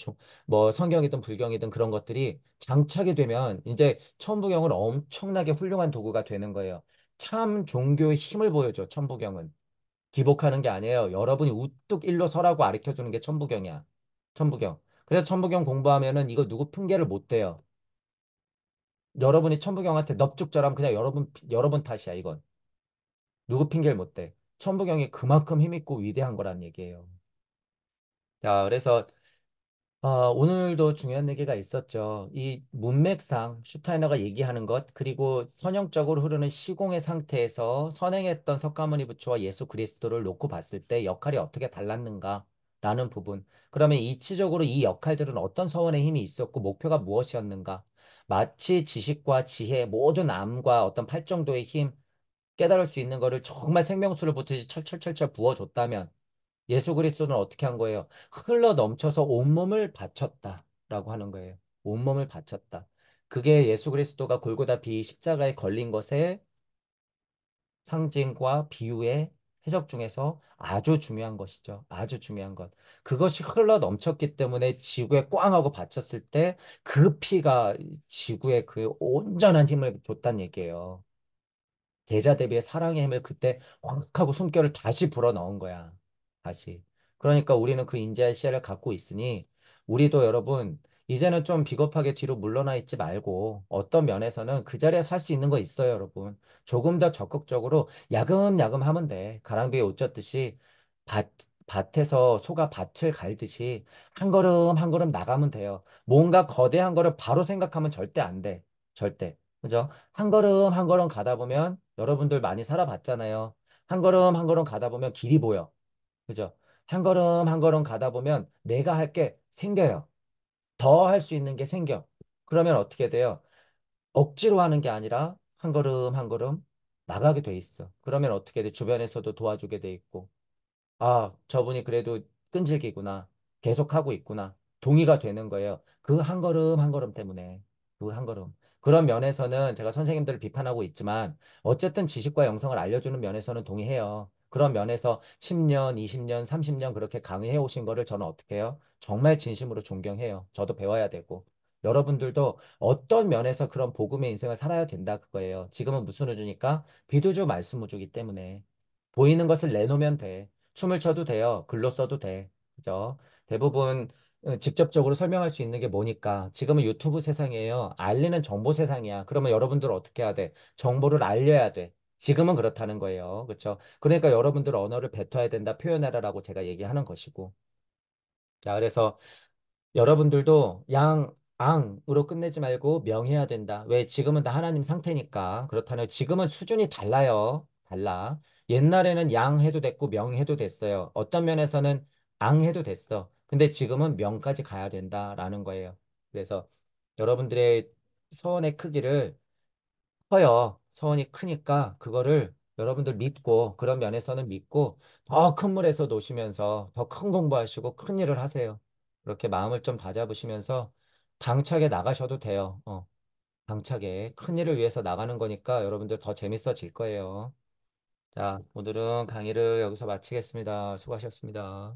뭐 성경이든 불경이든 그런 것들이 장착이 되면 이제 천부경은 엄청나게 훌륭한 도구가 되는 거예요. 참 종교의 힘을 보여줘, 천부경은. 기복하는 게 아니에요. 여러분이 우뚝 일로 서라고 가르쳐 주는 게 천부경이야. 천부경. 그래서 천부경 공부하면은 이거 누구 핑계를 못 대요. 여러분이 천부경한테 넙죽절하면 그냥 여러분 탓이야, 이건. 누구 핑계를 못 대. 천부경이 그만큼 힘있고 위대한 거란 얘기예요. 자, 그래서 오늘도 중요한 얘기가 있었죠. 이 문맥상 슈타이너가 얘기하는 것, 그리고 선형적으로 흐르는 시공의 상태에서 선행했던 석가모니 부처와 예수 그리스도를 놓고 봤을 때 역할이 어떻게 달랐는가라는 부분. 그러면 이치적으로 이 역할들은 어떤 서원의 힘이 있었고 목표가 무엇이었는가? 마치 지식과 지혜, 모든 암과 어떤 팔정도의 힘, 깨달을 수 있는 거를 정말 생명수를 붓듯이 철철철철 부어줬다면 예수 그리스도는 어떻게 한 거예요? 흘러 넘쳐서 온몸을 바쳤다라고 하는 거예요. 온몸을 바쳤다. 그게 예수 그리스도가 골고다 비 십자가에 걸린 것의 상징과 비유의 해석 중에서 아주 중요한 것이죠. 아주 중요한 것. 그것이 흘러 넘쳤기 때문에 지구에 꽝 하고 바쳤을 때 그 피가 지구에 그 온전한 힘을 줬단 얘기예요. 제자 대비의 사랑의 힘을 그때 확 하고 숨결을 다시 불어넣은 거야. 다시. 그러니까 우리는 그 인자의 시야를 갖고 있으니 우리도 여러분 이제는 좀 비겁하게 뒤로 물러나 있지 말고 어떤 면에서는 그 자리에 살 수 있는 거 있어요, 여러분. 조금 더 적극적으로 야금야금 하면 돼. 가랑비에 옷 젖듯이 밭, 밭에서 소가 밭을 갈듯이 한 걸음 한 걸음 나가면 돼요. 뭔가 거대한 거를 바로 생각하면 절대 안 돼. 절대. 그죠? 한 걸음 한 걸음 가다 보면 여러분들 많이 살아봤잖아요. 한 걸음 한 걸음 가다 보면 길이 보여. 그죠? 한 걸음 한 걸음 가다 보면 내가 할 게 생겨요. 더 할 수 있는 게 생겨. 그러면 어떻게 돼요? 억지로 하는 게 아니라 한 걸음 한 걸음 나가게 돼 있어. 그러면 어떻게 돼? 주변에서도 도와주게 돼 있고. 아, 저분이 그래도 끈질기구나. 계속하고 있구나. 동의가 되는 거예요. 그 한 걸음 한 걸음 때문에. 그 한 걸음. 그런 면에서는 제가 선생님들을 비판하고 있지만 어쨌든 지식과 영성을 알려주는 면에서는 동의해요. 그런 면에서 10년, 20년, 30년 그렇게 강의해 오신 거를 저는 어떻게 해요? 정말 진심으로 존경해요. 저도 배워야 되고. 여러분들도 어떤 면에서 그런 복음의 인생을 살아야 된다 그거예요. 지금은 무슨 우주니까 비두주 말씀우주기 때문에 보이는 것을 내놓으면 돼. 춤을 춰도 돼요. 글로 써도 돼. 그죠? 대부분 직접적으로 설명할 수 있는 게 뭐니까. 지금은 유튜브 세상이에요. 알리는 정보 세상이야. 그러면 여러분들 어떻게 해야 돼? 정보를 알려야 돼. 지금은 그렇다는 거예요. 그렇죠? 그러니까 여러분들 언어를 뱉어야 된다, 표현하라라고 제가 얘기하는 것이고. 자, 그래서 여러분들도 앙으로 끝내지 말고 명해야 된다. 왜? 지금은 다 하나님 상태니까. 그렇다면 지금은 수준이 달라요. 달라. 옛날에는 양 해도 됐고 명 해도 됐어요. 어떤 면에서는 앙 해도 됐어. 근데 지금은 명까지 가야 된다라는 거예요. 그래서 여러분들의 서원의 크기를 커요. 서원이 크니까 그거를 여러분들 믿고 그런 면에서는 믿고 더 큰 물에서 노시면서 더 큰 공부하시고 큰 일을 하세요. 그렇게 마음을 좀 다잡으시면서 당차게 나가셔도 돼요. 당차게 큰 일을 위해서 나가는 거니까 여러분들 더 재밌어질 거예요. 자, 오늘은 강의를 여기서 마치겠습니다. 수고하셨습니다.